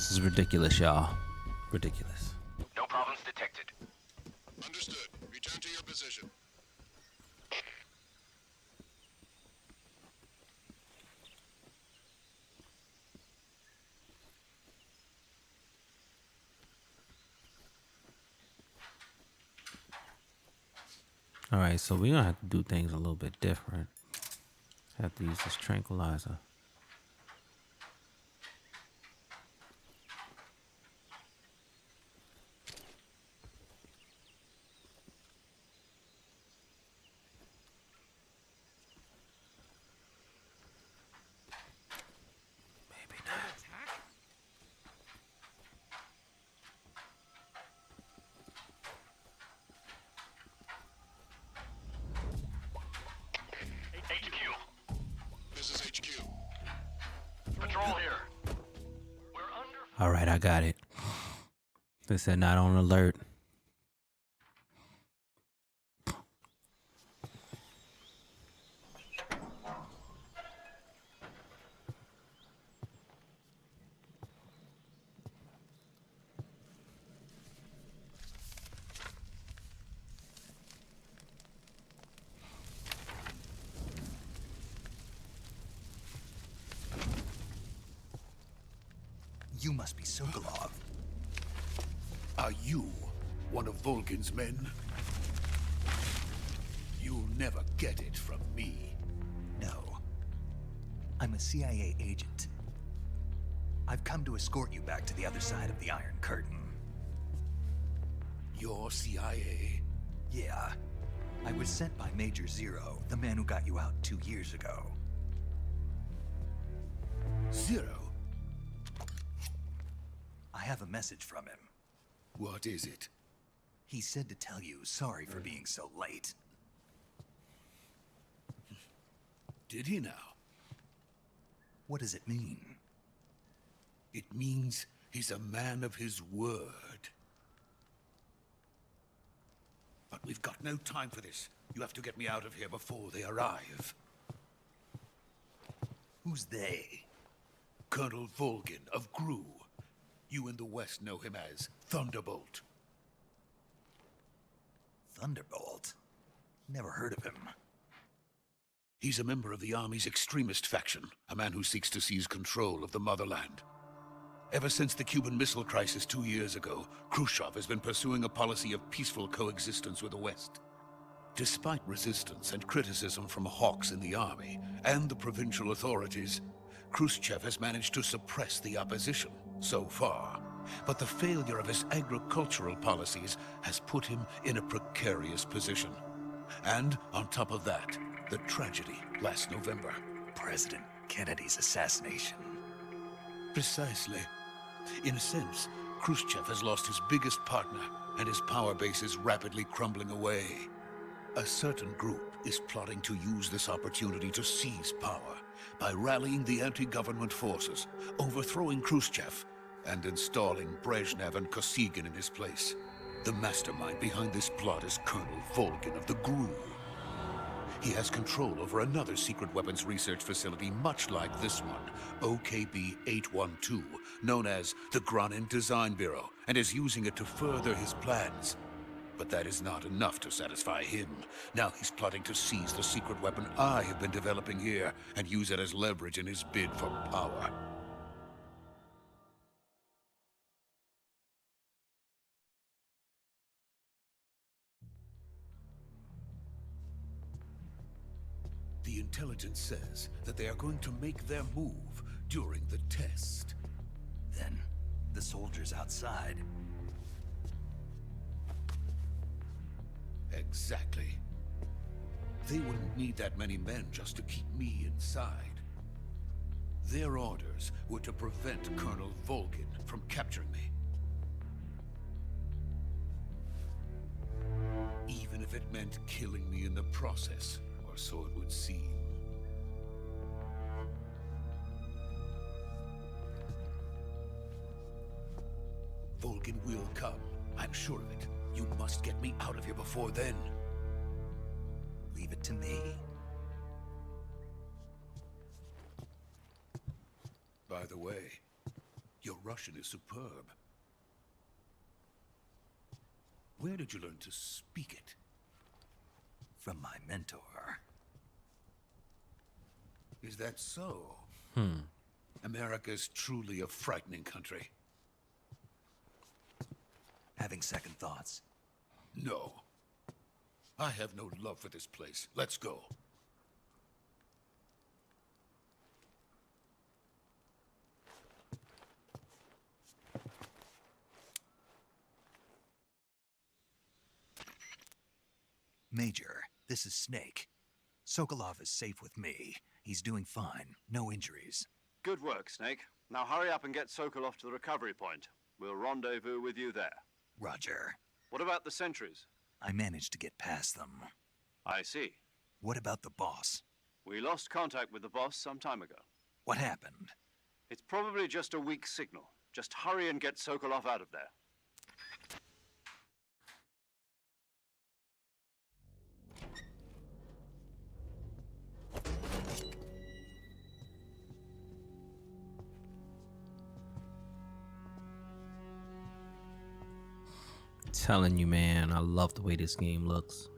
This is ridiculous, y'all. Ridiculous. No problems detected. Understood. Return to your position. All right, so we're gonna have to do things a little bit different. Have to use this tranquilizer. Maybe not. HQ. This is HQ. Patrol here. We're under... All right, I got it. They said not on alert. You must be Sokolov. Are you one of Volgin's men? You'll never get it from me. No. I'm a CIA agent. I've come to escort you back to the other side of the Iron Curtain. You're CIA? Yeah. I was sent by Major Zero, the man who got you out 2 years ago. Zero? I have a message from him. What is it? He said to tell you sorry for being so late. Did he now? What does it mean? It means he's a man of his word. But we've got no time for this. You have to get me out of here before they arrive. Who's they? Colonel Volgin of GRU. You in the West know him as Thunderbolt. Thunderbolt? Never heard of him. He's a member of the Army's extremist faction, a man who seeks to seize control of the motherland. Ever since the Cuban Missile Crisis 2 years ago, Khrushchev has been pursuing a policy of peaceful coexistence with the West. Despite resistance and criticism from hawks in the Army and the provincial authorities, Khrushchev has managed to suppress the opposition so far. But the failure of his agricultural policies has put him in a precarious position. And on top of that, the tragedy last November. President Kennedy's assassination. Precisely. In a sense, Khrushchev has lost his biggest partner, and his power base is rapidly crumbling away. A certain group is plotting to use this opportunity to seize power by rallying the anti-government forces, overthrowing Khrushchev, and installing Brezhnev and Kosygin in his place. The mastermind behind this plot is Colonel Volgin of the GRU. He has control over another secret weapons research facility much like this one, OKB-812, known as the Granin Design Bureau, and is using it to further his plans. But that is not enough to satisfy him. Now he's plotting to seize the secret weapon I have been developing here and use it as leverage in his bid for power. The intelligence says that they are going to make their move during the test. Then, the soldiers outside. Exactly. They wouldn't need that many men just to keep me inside. Their orders were to prevent Colonel Volgin from capturing me. Even if it meant killing me in the process, or so it would seem. Volgin will come. I'm sure of it. You must get me out of here before then. Leave it to me. By the way, Your Russian is superb. Where did you learn to speak it? From my mentor. Is that so? America is truly a frightening country. Having second thoughts. No. I have no love for this place. Let's go. Major, this is Snake. Sokolov is safe with me. He's doing fine. No injuries. Good work, Snake. Now hurry up and get Sokolov to the recovery point. We'll rendezvous with you there. Roger. What about the sentries? I managed to get past them. I see. What about the boss? We lost contact with the boss some time ago. What happened? It's probably just a weak signal. Just hurry and get Sokolov out of there. Telling you, man, I love the way this game looks.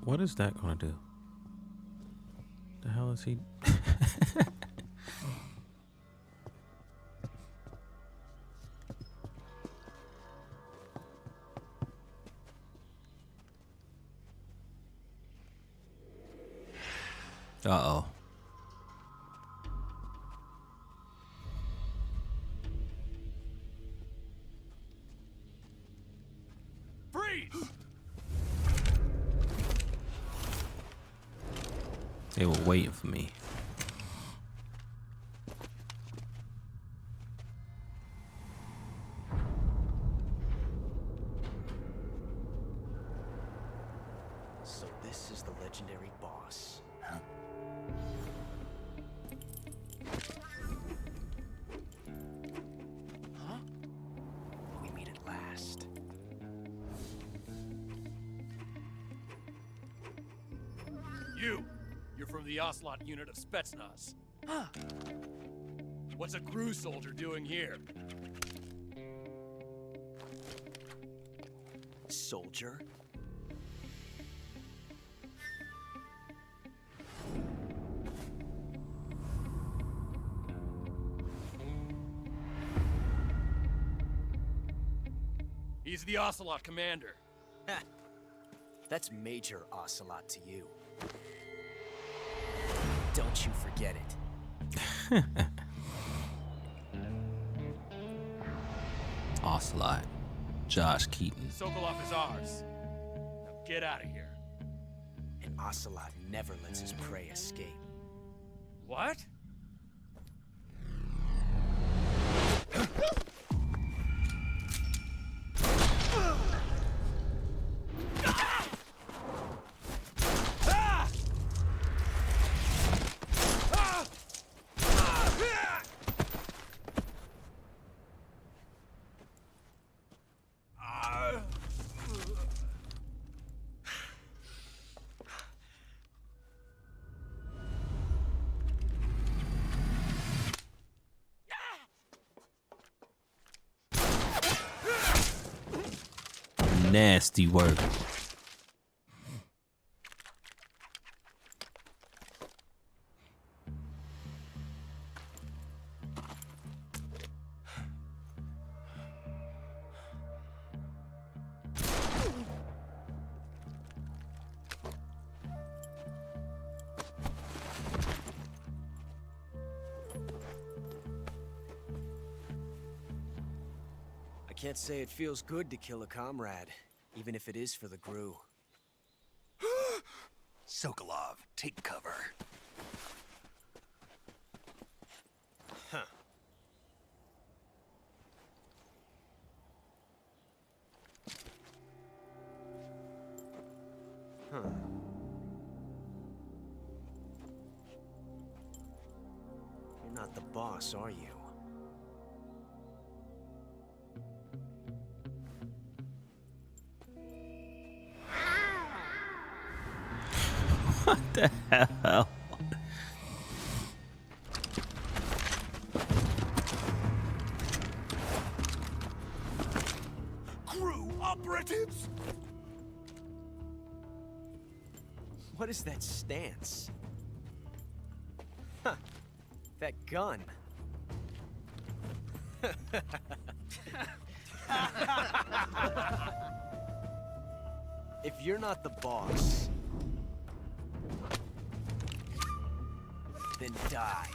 What is that gonna do? The hell is he? Uh-oh. Freeze! They were waiting for me. So this is the legendary boss. Huh? Huh? We meet at last. You're from the Ocelot unit of Spetsnaz. Huh. What's a crew soldier doing here? Soldier? He's the Ocelot commander. Ha! That's Major Ocelot to you. Don't you forget it. Ocelot. Josh Keaton. Sokolov is ours. Now get out of here. And Ocelot never lets his prey escape. What? Nasty work. I can't say it feels good to kill a comrade, even if it is for the GRU. Sokolov, take cover. Huh. Huh. You're not the boss, are you? What the hell? Crew operatives? What is that stance? Huh. That gun. If you're not the boss, then die.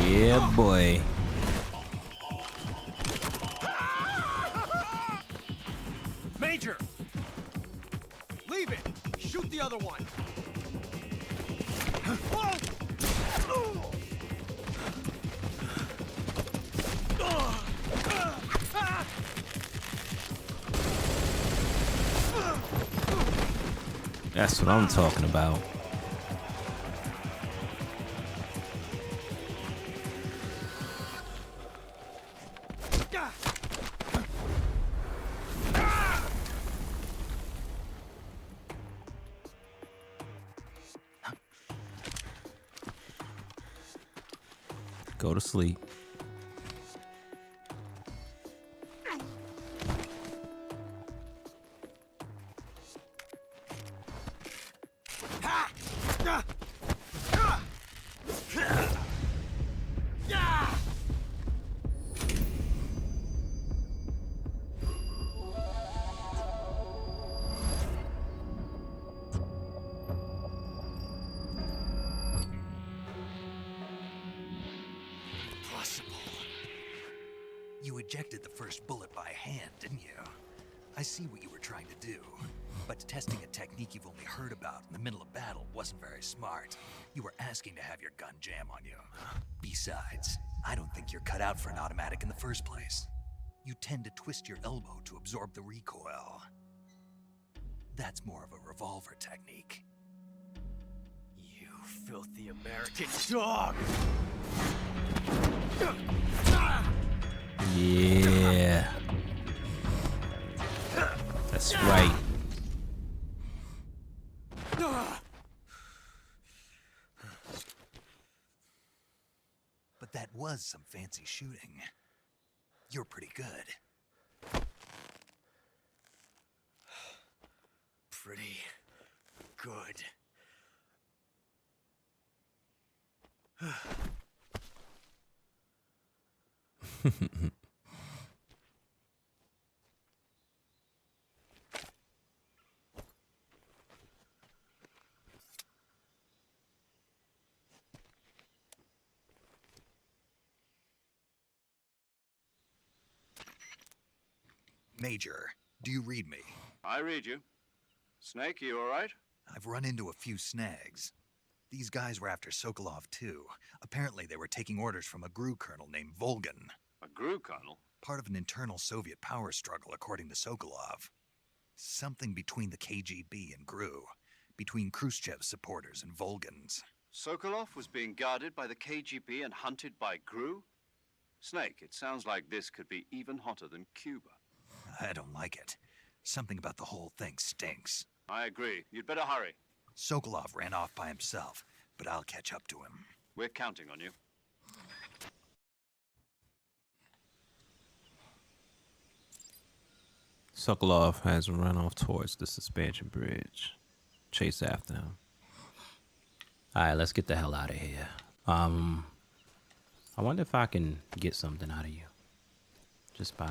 Yeah, boy. Major! Leave it! Shoot the other one! That's what I'm talking about. Go to sleep. You ejected the first bullet by hand, didn't you? I see what you were trying to do. But testing a technique you've only heard about in the middle of battle wasn't very smart. You were asking to have your gun jam on you. Besides, I don't think you're cut out for an automatic in the first place. You tend to twist your elbow to absorb the recoil. That's more of a revolver technique. You filthy American dog! Yeah. That's right. But that was some fancy shooting. You're pretty good. Pretty good. Major, do you read me? I read you. Snake, you all right? I've run into a few snags. These guys were after Sokolov, too. Apparently, they were taking orders from a GRU colonel named Volgin. A GRU colonel? Part of an internal Soviet power struggle, according to Sokolov. Something between the KGB and GRU. Between Khrushchev's supporters and Volgin's. Sokolov was being guarded by the KGB and hunted by GRU? Snake, it sounds like this could be even hotter than Cuba. I don't like it. Something about the whole thing stinks. I agree. You'd better hurry. Sokolov ran off by himself, but I'll catch up to him. We're counting on you. Sokolov has run off towards the suspension bridge. Chase after him. Alright, let's get the hell out of here. I wonder if I can get something out of you. Just by...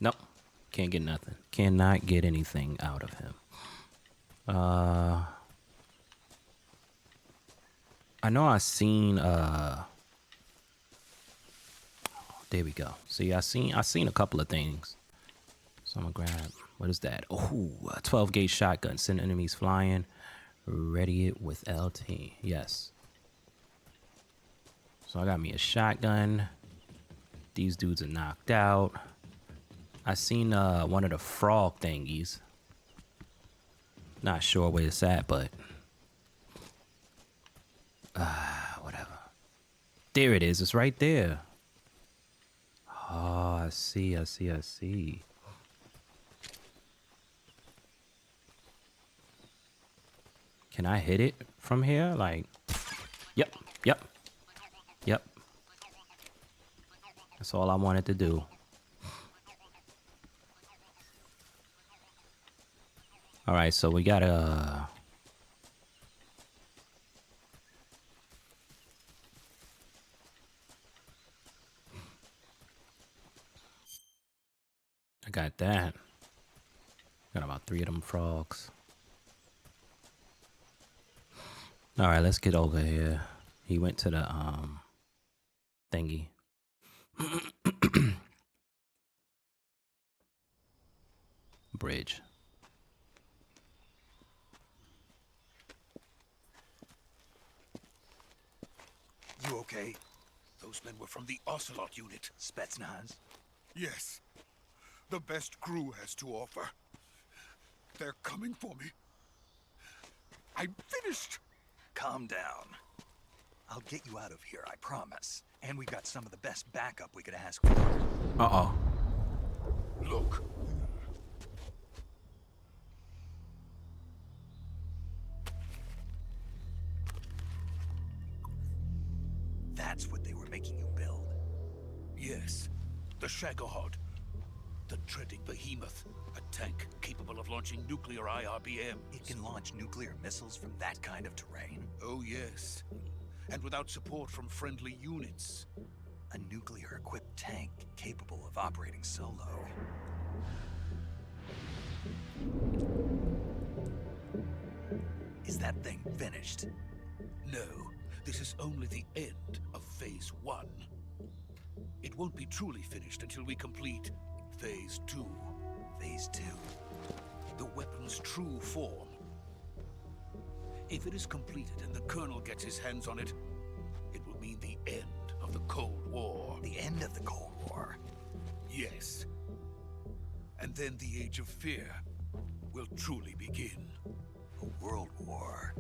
Nope. Can't get nothing. Cannot get anything out of him. I know I seen there we go. See, I seen a couple of things. So I'm gonna grab, what is that? Oh, a 12 gauge shotgun. Send enemies flying. Ready it with LT. Yes. So I got me a shotgun. These dudes are knocked out. I seen one of the frog thingies. Not sure where it's at, but whatever. There it is. It's right there. Oh, I see. Can I hit it from here? Like, yep. That's all I wanted to do. All right, so we gotta... I got that. Got about 3 of them frogs. All right, let's get over here. He went to the thingy. Bridge. You okay? Those men were from the Ocelot unit. Spetsnaz? Yes. The best crew has to offer. They're coming for me. I'm finished. Calm down. I'll get you out of here, I promise. And we've got some of the best backup we could ask for. Uh-oh. Look. That's what they were making you build? Yes. The Shagohod. The treading behemoth. A tank capable of launching nuclear IRBMs. It can launch nuclear missiles from that kind of terrain? Oh, yes. And without support from friendly units. A nuclear-equipped tank capable of operating solo. Is that thing finished? No. This is only the end of Phase 1. It won't be truly finished until we complete Phase 2. Phase 2? The weapon's true form. If it is completed and the Colonel gets his hands on it, it will mean the end of the Cold War. The end of the Cold War? Yes. And then the Age of Fear will truly begin. A world war?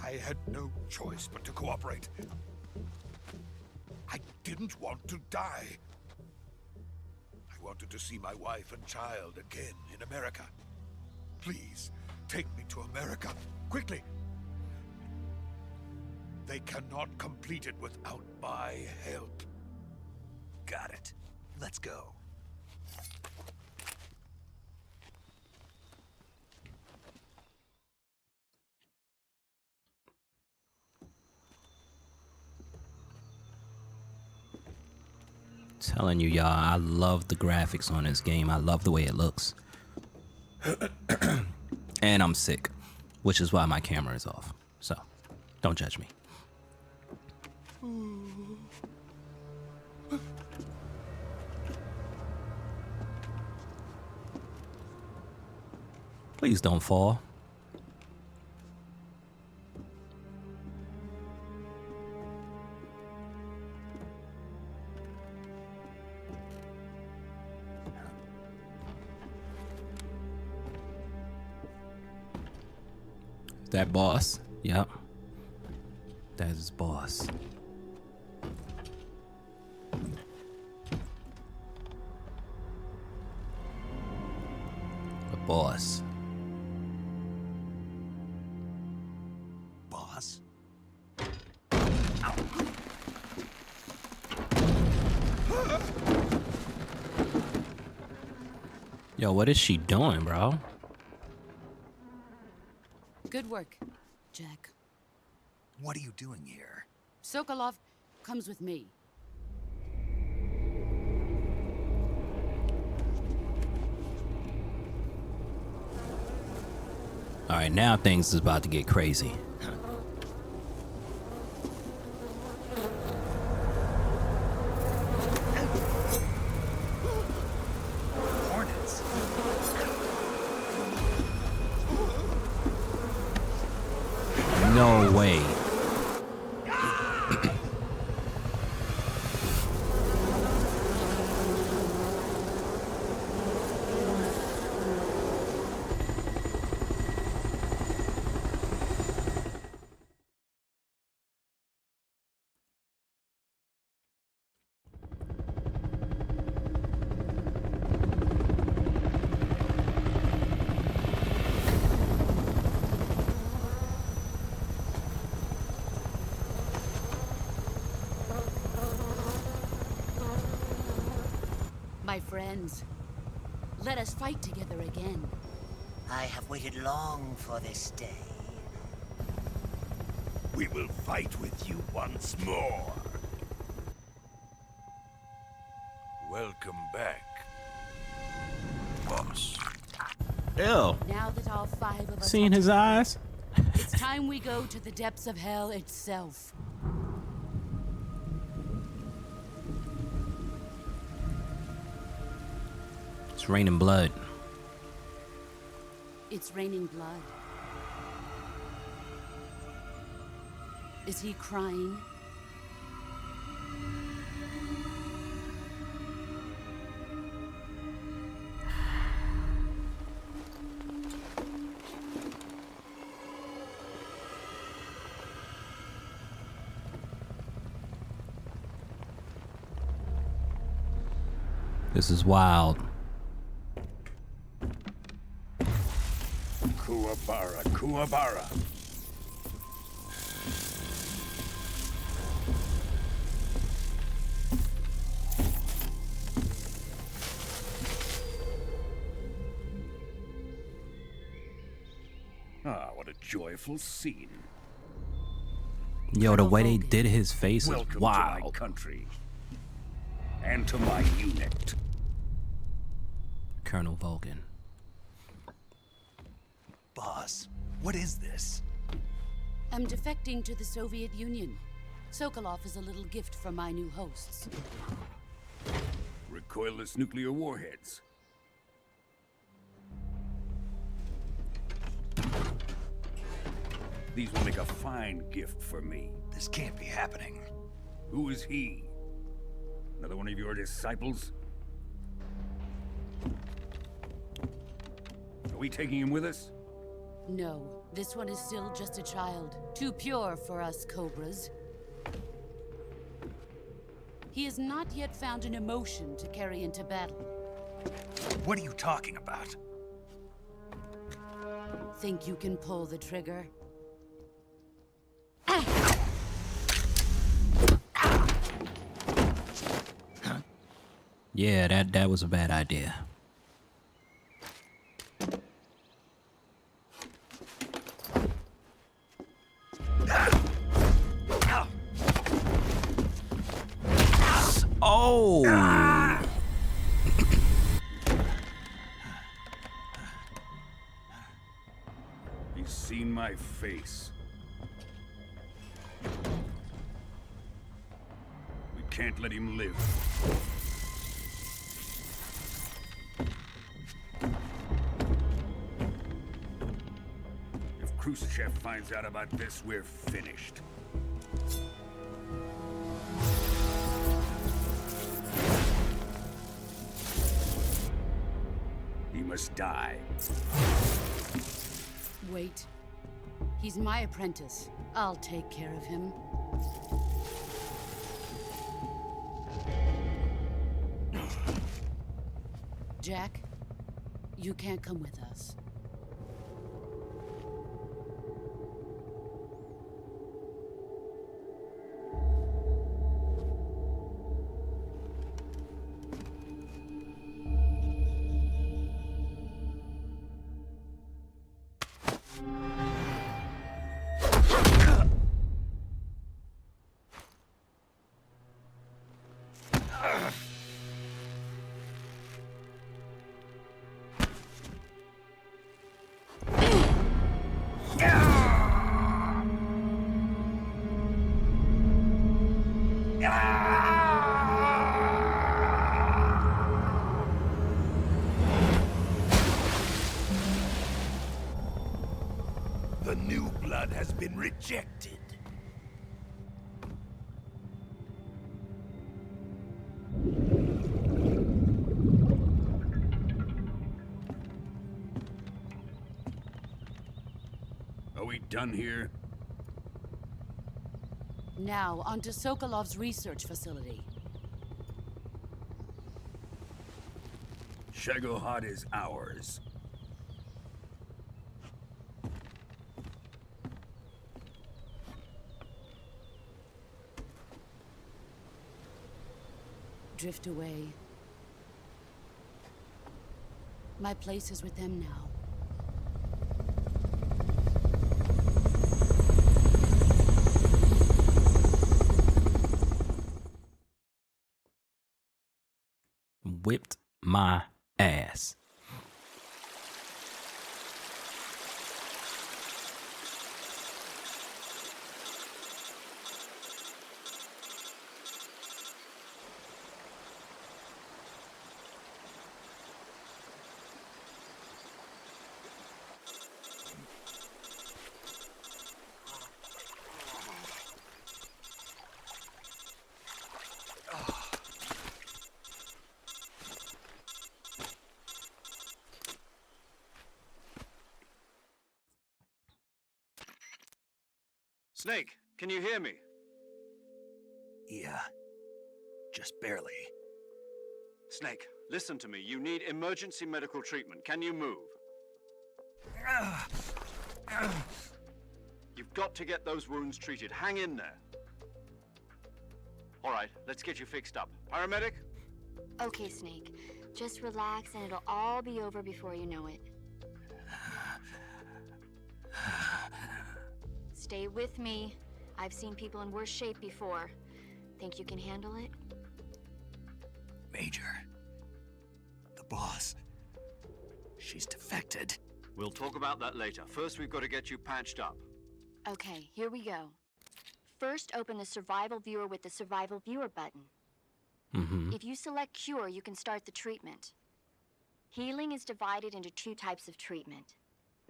I had no choice but to cooperate. I didn't want to die. I wanted to see my wife and child again in America. Please, take me to America, quickly. They cannot complete it without my help. Got it. Let's go. Telling you, y'all, I love the graphics on this game. I love the way it looks. And I'm sick, which is why my camera is off. So, don't judge me. Please don't fall. That boss? Yep. That is boss. The boss. Boss? Yo, what is she doing, bro? Good work, Jack. What are you doing here? Sokolov comes with me. All right, now things is about to get crazy. Hornets? No way. My friends, let us fight together again. I have waited long for this day. We will fight with you once more. Welcome back, boss. Ew. Now that all 5 of us Seeing his eyes? it's time we go to the depths of hell itself. It's raining blood. It's raining blood. Is he crying? This is wild. Kuwabara, Kuwabara. Ah, what a joyful scene. Yo, the way they did his face is Welcome to wild. my country. And to my unit. Colonel Volgin. Boss, what is this? I'm defecting to the Soviet Union. Sokolov is a little gift from my new hosts. Recoilless nuclear warheads. These will make a fine gift for me. This can't be happening. Who is he? Another one of your disciples? Are we taking him with us? No, this one is still just a child. Too pure for us Cobras. He has not yet found an emotion to carry into battle. What are you talking about? Think you can pull the trigger? Yeah, that was a bad idea. Oh! He's seen my face. We can't let him live. If Khrushchev finds out about this, we're finished. He must die. Wait. He's my apprentice. I'll take care of him. Jack, you can't come with us. The new blood has been rejected. Are we done here? Now, onto Sokolov's research facility. Shagohod is ours. Drift away. My place is with them now. Whipped my ass. Snake, can you hear me? Yeah. Just barely. Snake, listen to me. You need emergency medical treatment. Can you move? You've got to get those wounds treated. Hang in there. All right, let's get you fixed up. Paramedic? Okay, Snake. Just relax and it'll all be over before you know it. Stay with me. I've seen people in worse shape before. Think you can handle it? Major. The boss. She's defected. We'll talk about that later. First, we've got to get you patched up. Okay, here we go. First, open the survival viewer with the survival viewer button. If you select cure, you can start the treatment. Healing is divided into two types of treatment: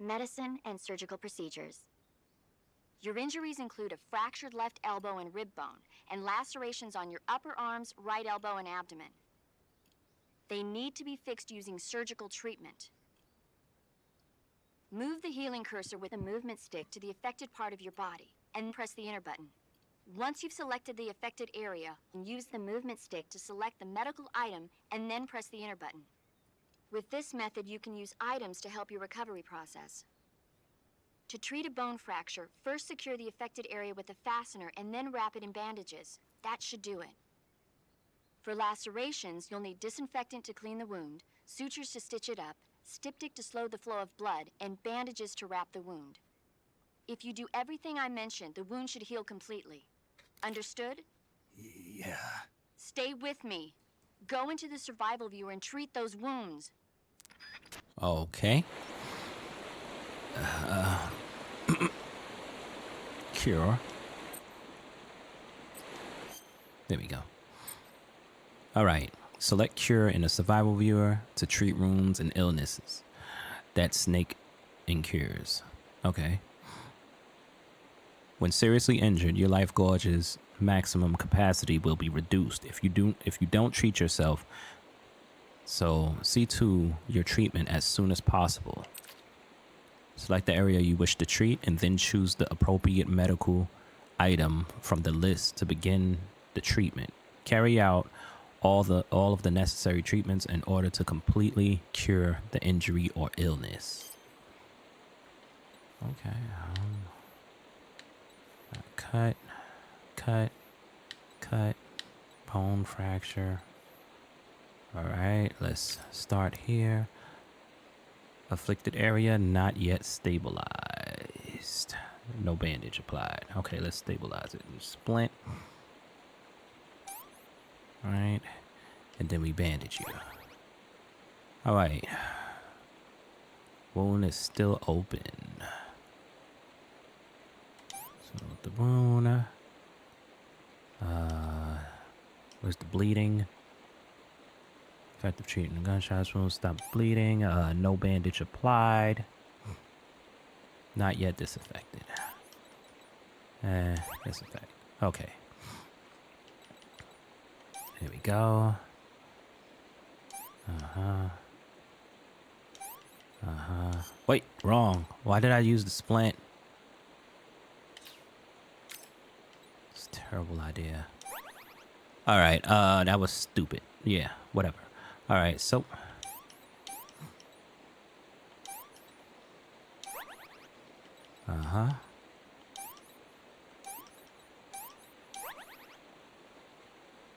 medicine and surgical procedures. Your injuries include a fractured left elbow and rib bone, and lacerations on your upper arms, right elbow, and abdomen. They need to be fixed using surgical treatment. Move the healing cursor with a movement stick to the affected part of your body, and press the enter button. Once you've selected the affected area, use the movement stick to select the medical item, and then press the enter button. With this method, you can use items to help your recovery process. To treat a bone fracture, first secure the affected area with a fastener and then wrap it in bandages. That should do it. For lacerations, you'll need disinfectant to clean the wound, sutures to stitch it up, styptic to slow the flow of blood, and bandages to wrap the wound. If you do everything I mentioned, the wound should heal completely. Understood? Yeah. Stay with me. Go into the survival viewer and treat those wounds. Okay. Cure. There we go. All right. Select cure in the survival viewer to treat wounds and illnesses. That's Snake and cures. Okay. When seriously injured, your life gauge's maximum capacity will be reduced if you don't treat yourself. So see to your treatment as soon as possible. Select the area you wish to treat and then choose the appropriate medical item from the list to begin the treatment. Carry out all of the necessary treatments in order to completely cure the injury or illness. Okay. Cut, bone fracture. All right, let's start here. Afflicted area not yet stabilized. No bandage applied. Okay, let's stabilize it. Splint. All right, and then we bandage you. All right. Wound is still open. So the wound. Where's the bleeding? Effective treatment. Gunshots will stop bleeding. No bandage applied. Not yet disaffected. Disaffect. Okay. Here we go. Wait, wrong. Why did I use the splint? It's a terrible idea. Alright, that was stupid. Yeah, whatever. Alright, so...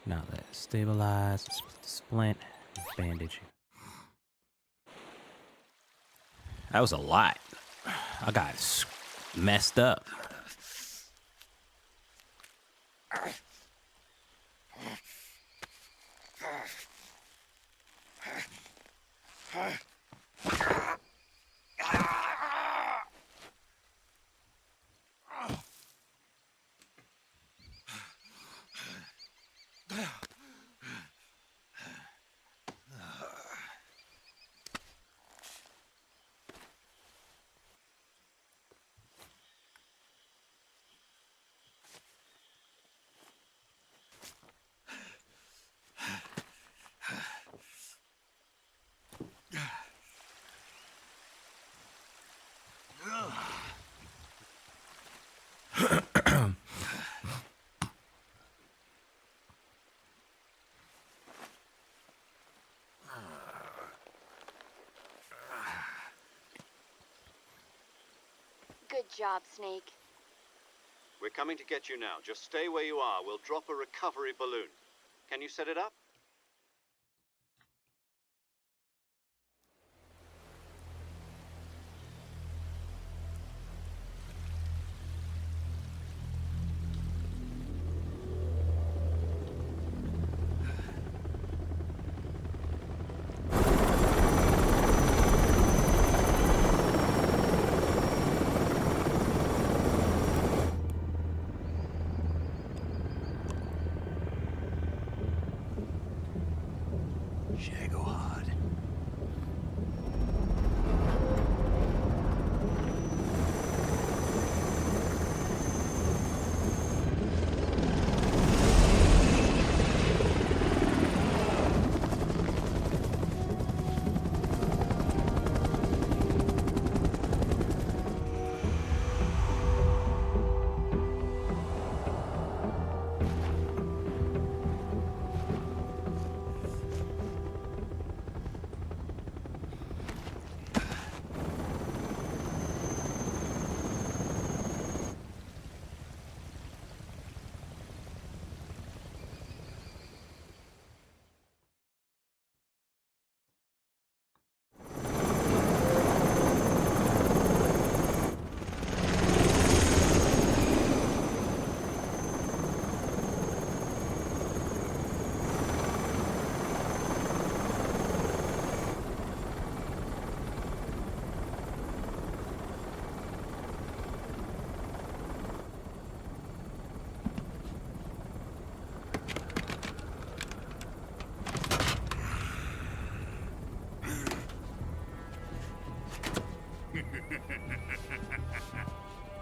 Now let's stabilize, splint, bandage. That was a lot. I got messed up. Good job, Snake. We're coming to get you now. Just stay where you are. We'll drop a recovery balloon. Can you set it up? Shagohod.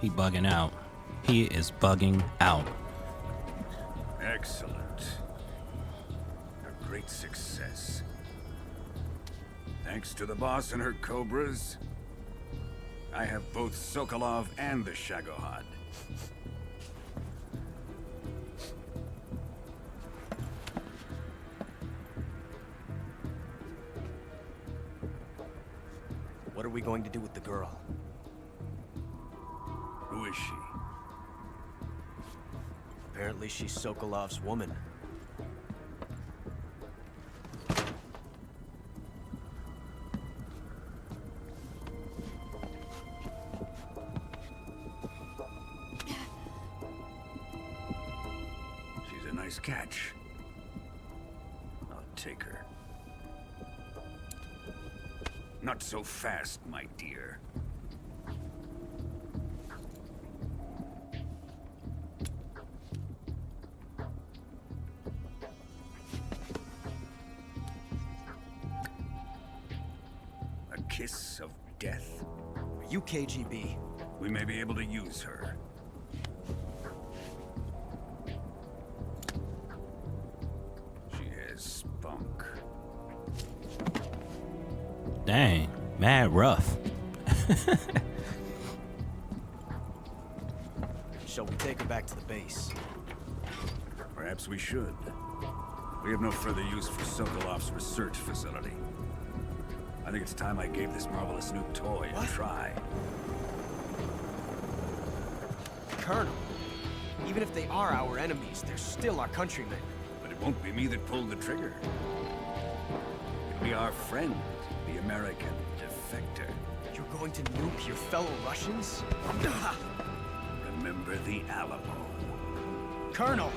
He bugging out. He is bugging out. Excellent. A great success. Thanks to the boss and her cobras, I have both Sokolov and the Shagohod. What are we going to do with the girl? Who is she? Apparently she's Sokolov's woman. She's a nice catch. I'll take her. Not so fast, my dear. A kiss of death? Are you KGB? We may be able to use her. She has spunk. Dang, mad rough. Shall we take her back to the base? Perhaps we should. We have no further use for Sokolov's research facility. I think it's time I gave this marvelous new toy a try. Colonel, even if they are our enemies, they're still our countrymen. But it won't be me that pulled the trigger. It'll be our friend, the American defector. You're going to nuke your fellow Russians? Remember the Alamo. Colonel!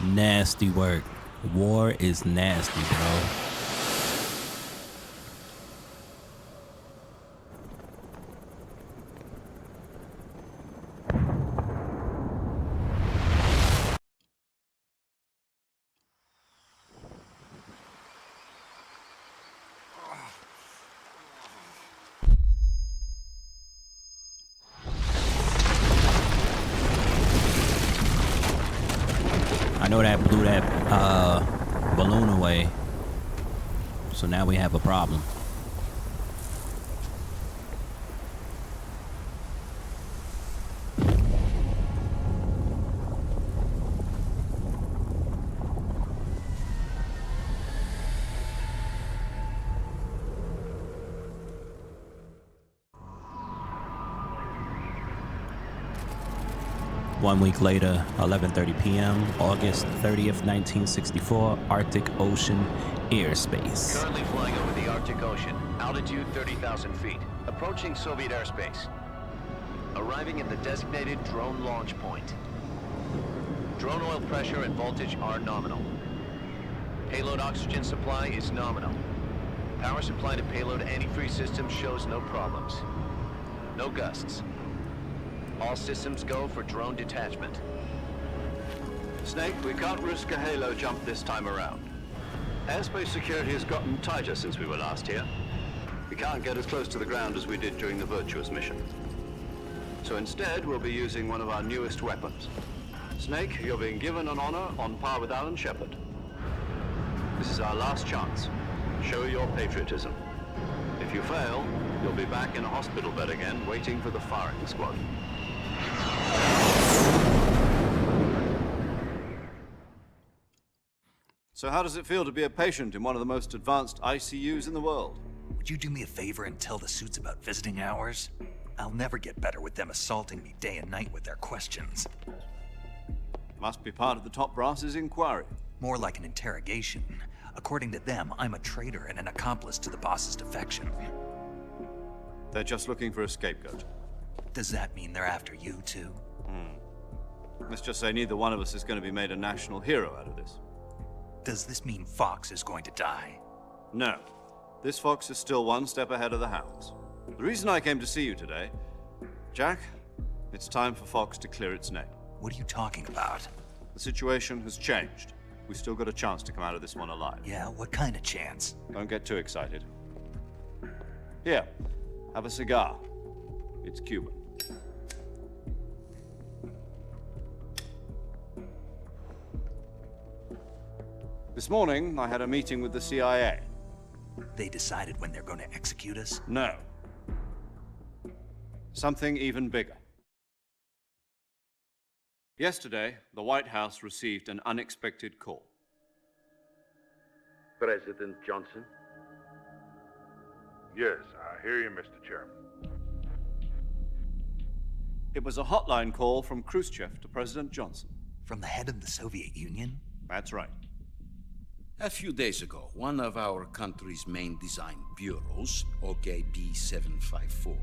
Nasty work. War is nasty, bro. I know that blew that balloon away, so now we have a problem. One week later, 11:30 p.m., August 30th, 1964, Arctic Ocean airspace. Currently flying over the Arctic Ocean, altitude 30,000 feet, approaching Soviet airspace. Arriving at the designated drone launch point. Drone oil pressure and voltage are nominal. Payload oxygen supply is nominal. Power supply to payload antifreeze system shows no problems. No gusts. All systems go for drone detachment. Snake, we can't risk a halo jump this time around. Airspace security has gotten tighter since we were last here. We can't get as close to the ground as we did during the Virtuous mission. So instead, we'll be using one of our newest weapons. Snake, you're being given an honor on par with Alan Shepard. This is our last chance. Show your patriotism. If you fail, you'll be back in a hospital bed again, waiting for the firing squad. So how does it feel to be a patient in one of the most advanced ICUs in the world? Would you do me a favor and tell the suits about visiting hours? I'll never get better with them assaulting me day and night with their questions. Must be part of the top brass's inquiry. More like an interrogation. According to them, I'm a traitor and an accomplice to the boss's defection. They're just looking for a scapegoat. Does that mean they're after you, too? Let's just say neither one of us is going to be made a national hero out of this. Does this mean Fox is going to die? No. This Fox is still one step ahead of the hounds. The reason I came to see you today, Jack, it's time for Fox to clear its name. What are you talking about? The situation has changed. We've still got a chance to come out of this one alive. Yeah, what kind of chance? Don't get too excited. Here, have a cigar. It's Cuban. This morning, I had a meeting with the CIA. They decided when they're going to execute us? No. Something even bigger. Yesterday, the White House received an unexpected call. President Johnson? Yes, I hear you, Mr. Chairman. It was a hotline call from Khrushchev to President Johnson. From the head of the Soviet Union? That's right. A few days ago, one of our country's main design bureaus, OKB 754,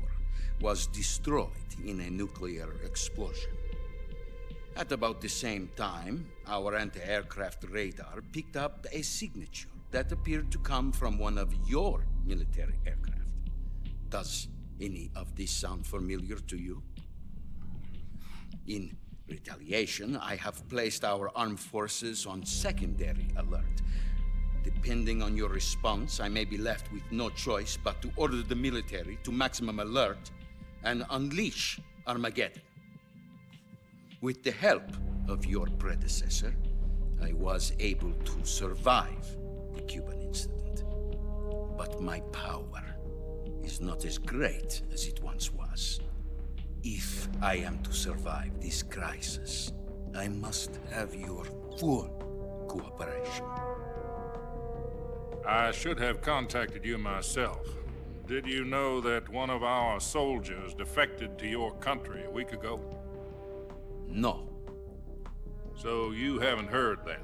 was destroyed in a nuclear explosion. At about the same time, our anti-aircraft radar picked up a signature that appeared to come from one of your military aircraft. Does any of this sound familiar to you? In retaliation, I have placed our armed forces on secondary alert. Depending on your response, I may be left with no choice but to order the military to maximum alert and unleash Armageddon. With the help of your predecessor, I was able to survive the Cuban incident. But my power is not as great as it once was. If I am to survive this crisis, I must have your full cooperation. I should have contacted you myself. Did you know that one of our soldiers defected to your country a week ago? No. So you haven't heard then?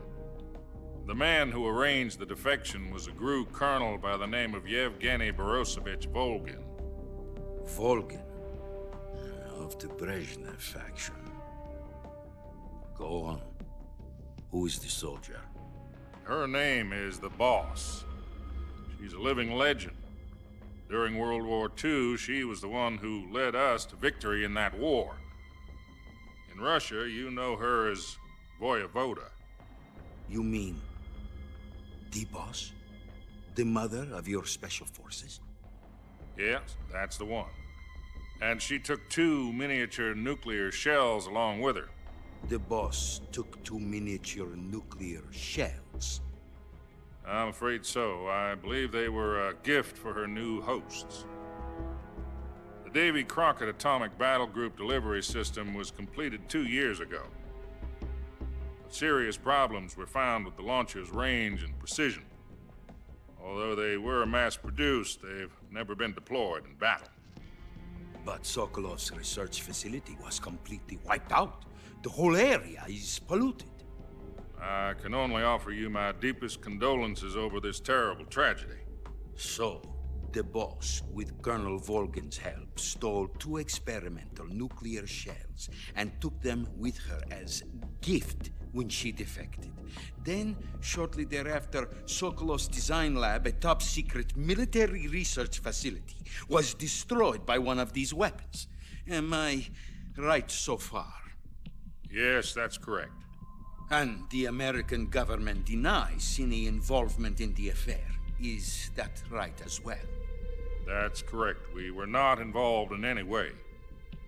The man who arranged the defection was a GRU colonel by the name of Yevgeny Borosovich Volgin. Volgin, of the Brezhnev faction. Go on. Who is the soldier? Her name is the Boss. She's a living legend. During World War II, she was the one who led us to victory in that war. In Russia, you know her as Voyevoda. You mean the boss? The mother of your special forces? Yes, that's the one. And she took 2 miniature nuclear shells along with her. The boss took 2 miniature nuclear shells? I'm afraid so. I believe they were a gift for her new hosts. The Davy Crockett Atomic Battle Group delivery system was completed 2 years ago. But serious problems were found with the launcher's range and precision. Although they were mass-produced, they've never been deployed in battle. But Sokolov's research facility was completely wiped out. The whole area is polluted. I can only offer you my deepest condolences over this terrible tragedy. So, the boss, with Colonel Volgin's help, stole 2 experimental nuclear shells and took them with her as gift when she defected. Then, shortly thereafter, Sokolov's design lab, a top-secret military research facility, was destroyed by one of these weapons. Am I right so far? Yes, that's correct. And the American government denies any involvement in the affair. Is that right as well? That's correct. We were not involved in any way.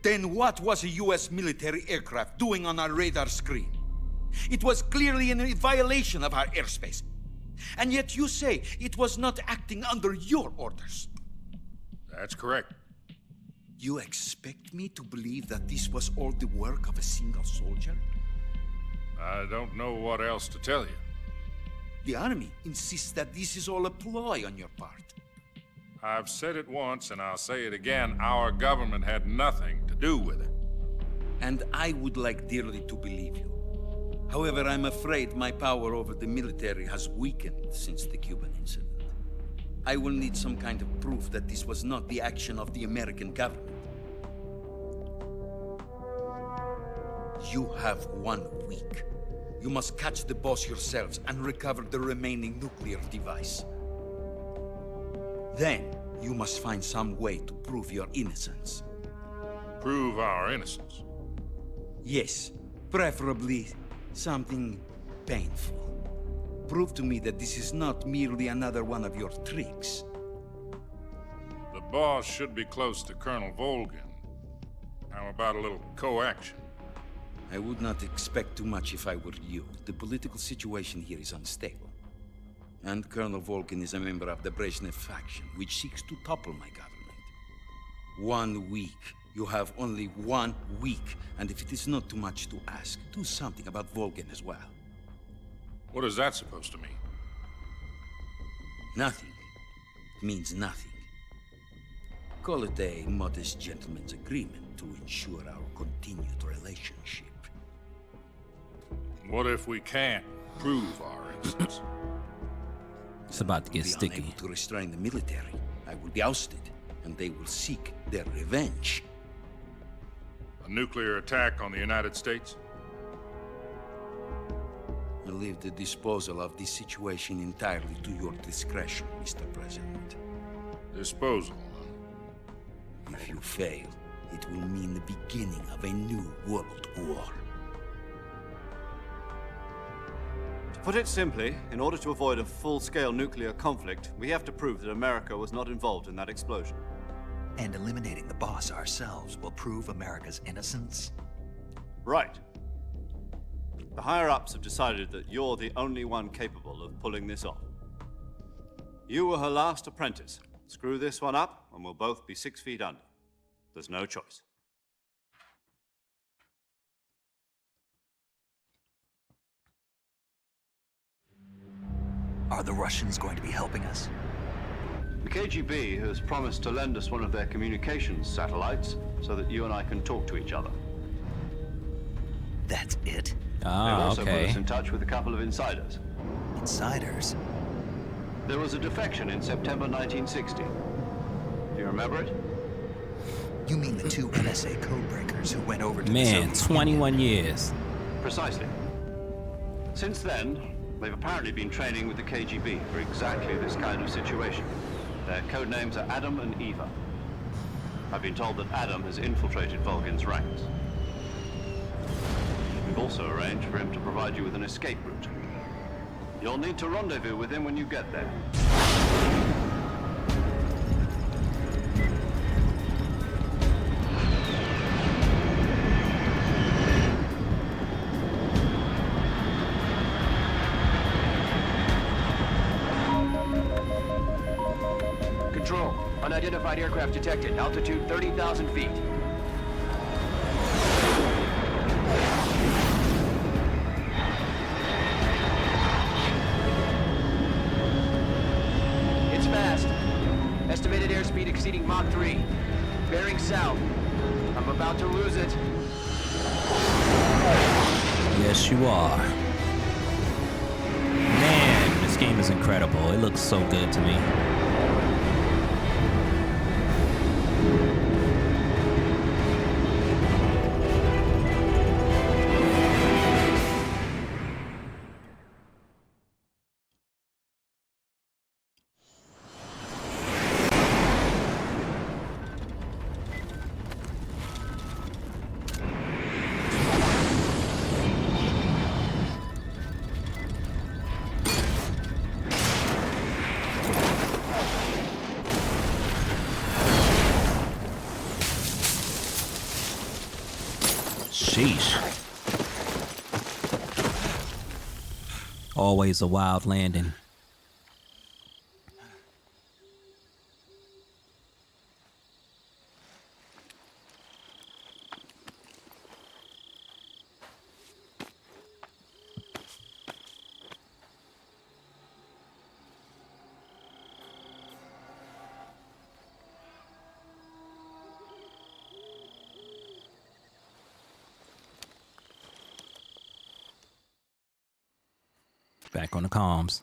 Then what was a U.S. military aircraft doing on our radar screen? It was clearly in violation of our airspace. And yet you say it was not acting under your orders. That's correct. You expect me to believe that this was all the work of a single soldier? I don't know what else to tell you. The army insists that this is all a ploy on your part. I've said it once, and I'll say it again. Our government had nothing to do with it. And I would like dearly to believe you. However, I'm afraid my power over the military has weakened since the Cuban incident. I will need some kind of proof that this was not the action of the American government. You have 1 week. You must catch the boss yourselves and recover the remaining nuclear device. Then, you must find some way to prove your innocence. Prove our innocence? Yes, preferably something painful. Prove to me that this is not merely another one of your tricks. The boss should be close to Colonel Volgin. How about a little co-action? I would not expect too much if I were you. The political situation here is unstable. And Colonel Volgin is a member of the Brezhnev faction, which seeks to topple my government. 1 week. You have only 1 week. And if it is not too much to ask, do something about Volgin as well. What is that supposed to mean? Nothing. It means nothing. Call it a modest gentleman's agreement to ensure our continued relationship. What if we can't prove our innocence? It's about to get sticky. Unable to restrain the military, I will be ousted, and they will seek their revenge. A nuclear attack on the United States? I leave the disposal of this situation entirely to your discretion, Mr. President. Disposal? If you fail, it will mean the beginning of a new world war. To put it simply, in order to avoid a full-scale nuclear conflict, we have to prove that America was not involved in that explosion. And eliminating the boss ourselves will prove America's innocence? Right. The higher-ups have decided that you're the only one capable of pulling this off. You were her last apprentice. Screw this one up, and we'll both be 6 feet under. There's no choice. Are the Russians going to be helping us? The KGB has promised to lend us one of their communications satellites so that you and I can talk to each other. That's it? They've also put us in touch with a couple of insiders. outsiders. There was a defection in September 1960. Do you remember it? You mean the two NSA codebreakers who went over to Man, the Soviet 21 years. Precisely. Since then, they've apparently been training with the KGB for exactly this kind of situation. Their code names are Adam and Eva. I've been told that Adam has infiltrated Volgin's ranks. We've also arranged for him to provide you with an escape route. You'll need to rendezvous with him when you get there. Control. Unidentified aircraft detected. Altitude 30,000 feet. It's fast. Estimated airspeed exceeding Mach 3. Bearing south. I'm about to lose it. Yes, you are. Man, this game is incredible. It looks so good to me. Sheesh. Always a wild landing. Back on the comms.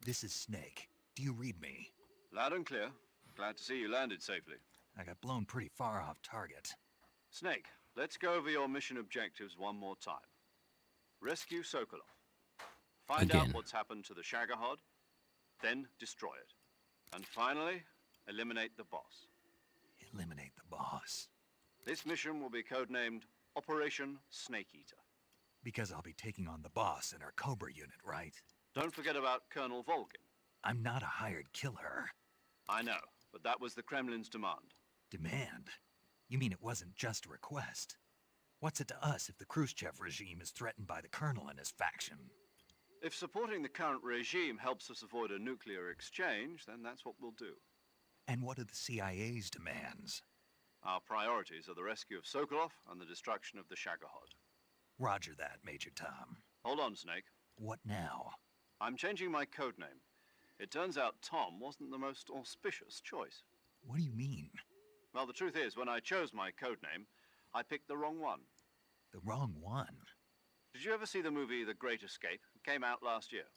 This is Snake. Do you read me? Loud and clear. Glad to see you landed safely. I got blown pretty far off target. Snake, let's go over your mission objectives one more time. Rescue Sokolov. Find out what's happened to the Shagohod, then destroy it. And finally, eliminate the boss. Eliminate the boss. This mission will be codenamed Operation Snake Eater. Because I'll be taking on the boss in our Cobra unit, right? Don't forget about Colonel Volgin. I'm not a hired killer. I know, but that was the Kremlin's demand. Demand? You mean it wasn't just a request? What's it to us if the Khrushchev regime is threatened by the Colonel and his faction? If supporting the current regime helps us avoid a nuclear exchange, then that's what we'll do. And what are the CIA's demands? Our priorities are the rescue of Sokolov and the destruction of the Shagohod. Roger that, Major Tom. Hold on, Snake. What now? I'm changing my codename. It turns out Tom wasn't the most auspicious choice. What do you mean? Well, the truth is, when I chose my codename, I picked the wrong one. The wrong one? Did you ever see the movie The Great Escape? It came out last year.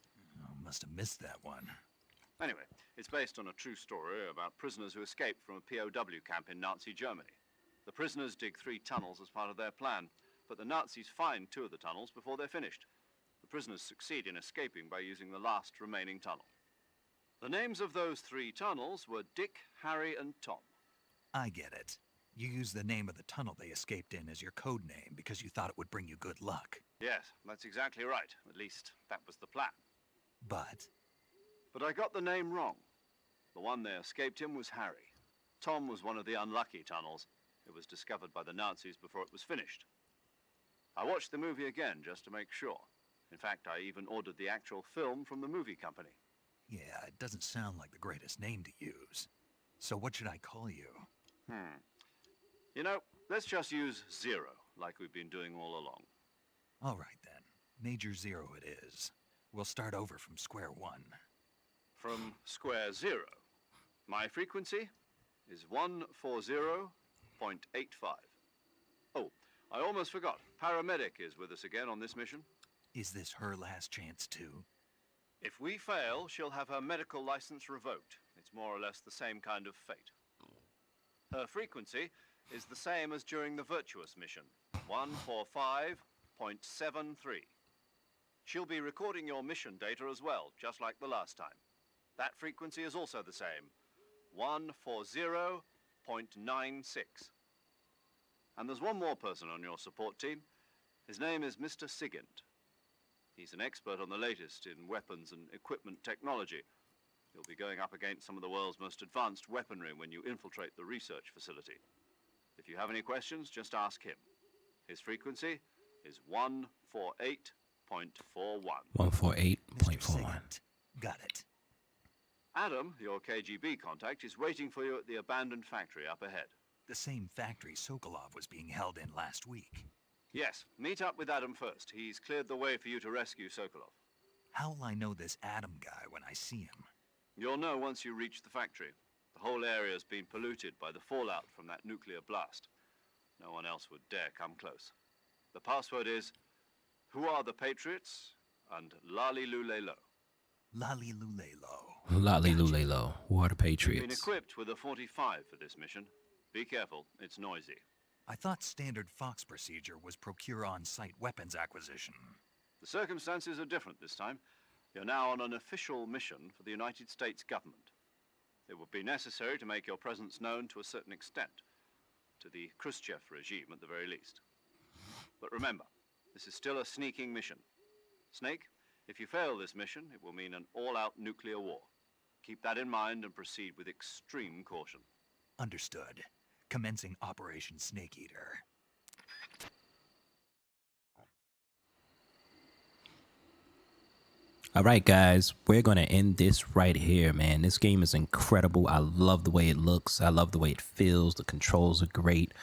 Oh, must have missed that one. Anyway, it's based on a true story about prisoners who escaped from a POW camp in Nazi Germany. The prisoners dig 3 tunnels as part of their plan, but the Nazis find 2 of the tunnels before they're finished. The prisoners succeed in escaping by using the last remaining tunnel. The names of those 3 tunnels were Dick, Harry, and Tom. I get it. You used the name of the tunnel they escaped in as your code name because you thought it would bring you good luck. Yes, that's exactly right. At least, that was the plan. But I got the name wrong. The one they escaped in was Harry. Tom was one of the unlucky tunnels. It was discovered by the Nazis before it was finished. I watched the movie again just to make sure. In fact, I even ordered the actual film from the movie company. yeah, it doesn't sound like the greatest name to use. So what should I call you? You know, let's just use Zero, like we've been doing all along. All right then. Major Zero it is. We'll start over from square one. From square 0. My frequency is 140.85. Oh, I almost forgot. Paramedic is with us again on this mission. Is this her last chance too? If we fail, she'll have her medical license revoked. It's more or less the same kind of fate. Her frequency is the same as during the Virtuous mission, 145.73. She'll be recording your mission data as well, just like the last time. That frequency is also the same, 140.96. And there's one more person on your support team. His name is Mr. Sigint. He's an expert on the latest in weapons and equipment technology. You'll be going up against some of the world's most advanced weaponry when you infiltrate the research facility. If you have any questions, just ask him. His frequency is 148.41. 148.41. Got it. Adam, your KGB contact, is waiting for you at the abandoned factory up ahead. The same factory Sokolov was being held in last week. Yes, meet up with Adam first. He's cleared the way for you to rescue Sokolov. How'll I know this Adam guy when I see him? You'll know once you reach the factory. The whole area's been polluted by the fallout from that nuclear blast. No one else would dare come close. The password is, "Who are the Patriots?" and "Lali Lule Lo." Lali Lule Lo. Lali Lule Lo. Who are the You've been Patriots? equipped with a 45 for this mission. Be careful, it's noisy. I thought standard Fox procedure was procure on-site weapons acquisition. The circumstances are different this time. You're now on an official mission for the United States government. It would be necessary to make your presence known to a certain extent, to the Khrushchev regime at the very least. But remember, this is still a sneaking mission. Snake, if you fail this mission, it will mean an all-out nuclear war. Keep that in mind and proceed with extreme caution. Understood. Commencing Operation Snake Eater. All right, guys, we're going to end this right here, man. This game is incredible. I love the way it looks. I love the way it feels. The controls are great.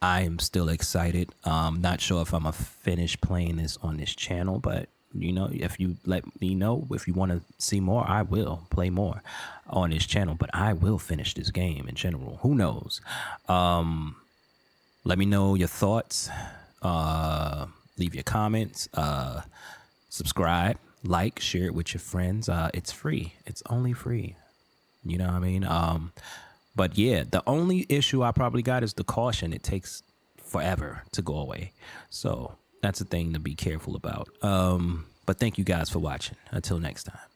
I am still excited. Not sure if I'm going to finish playing this on this channel, but, you know, if you let me know, if you want to see more, I will play more on this channel, but I will finish this game in general. Who knows? Let me know your thoughts. Leave your comments. Subscribe. Like, share it with your friends. It's free. It's only free. You know what I mean? But yeah, the only issue I probably got is the caution. It takes forever to go away. So that's a thing to be careful about. But thank you guys for watching. Until next time.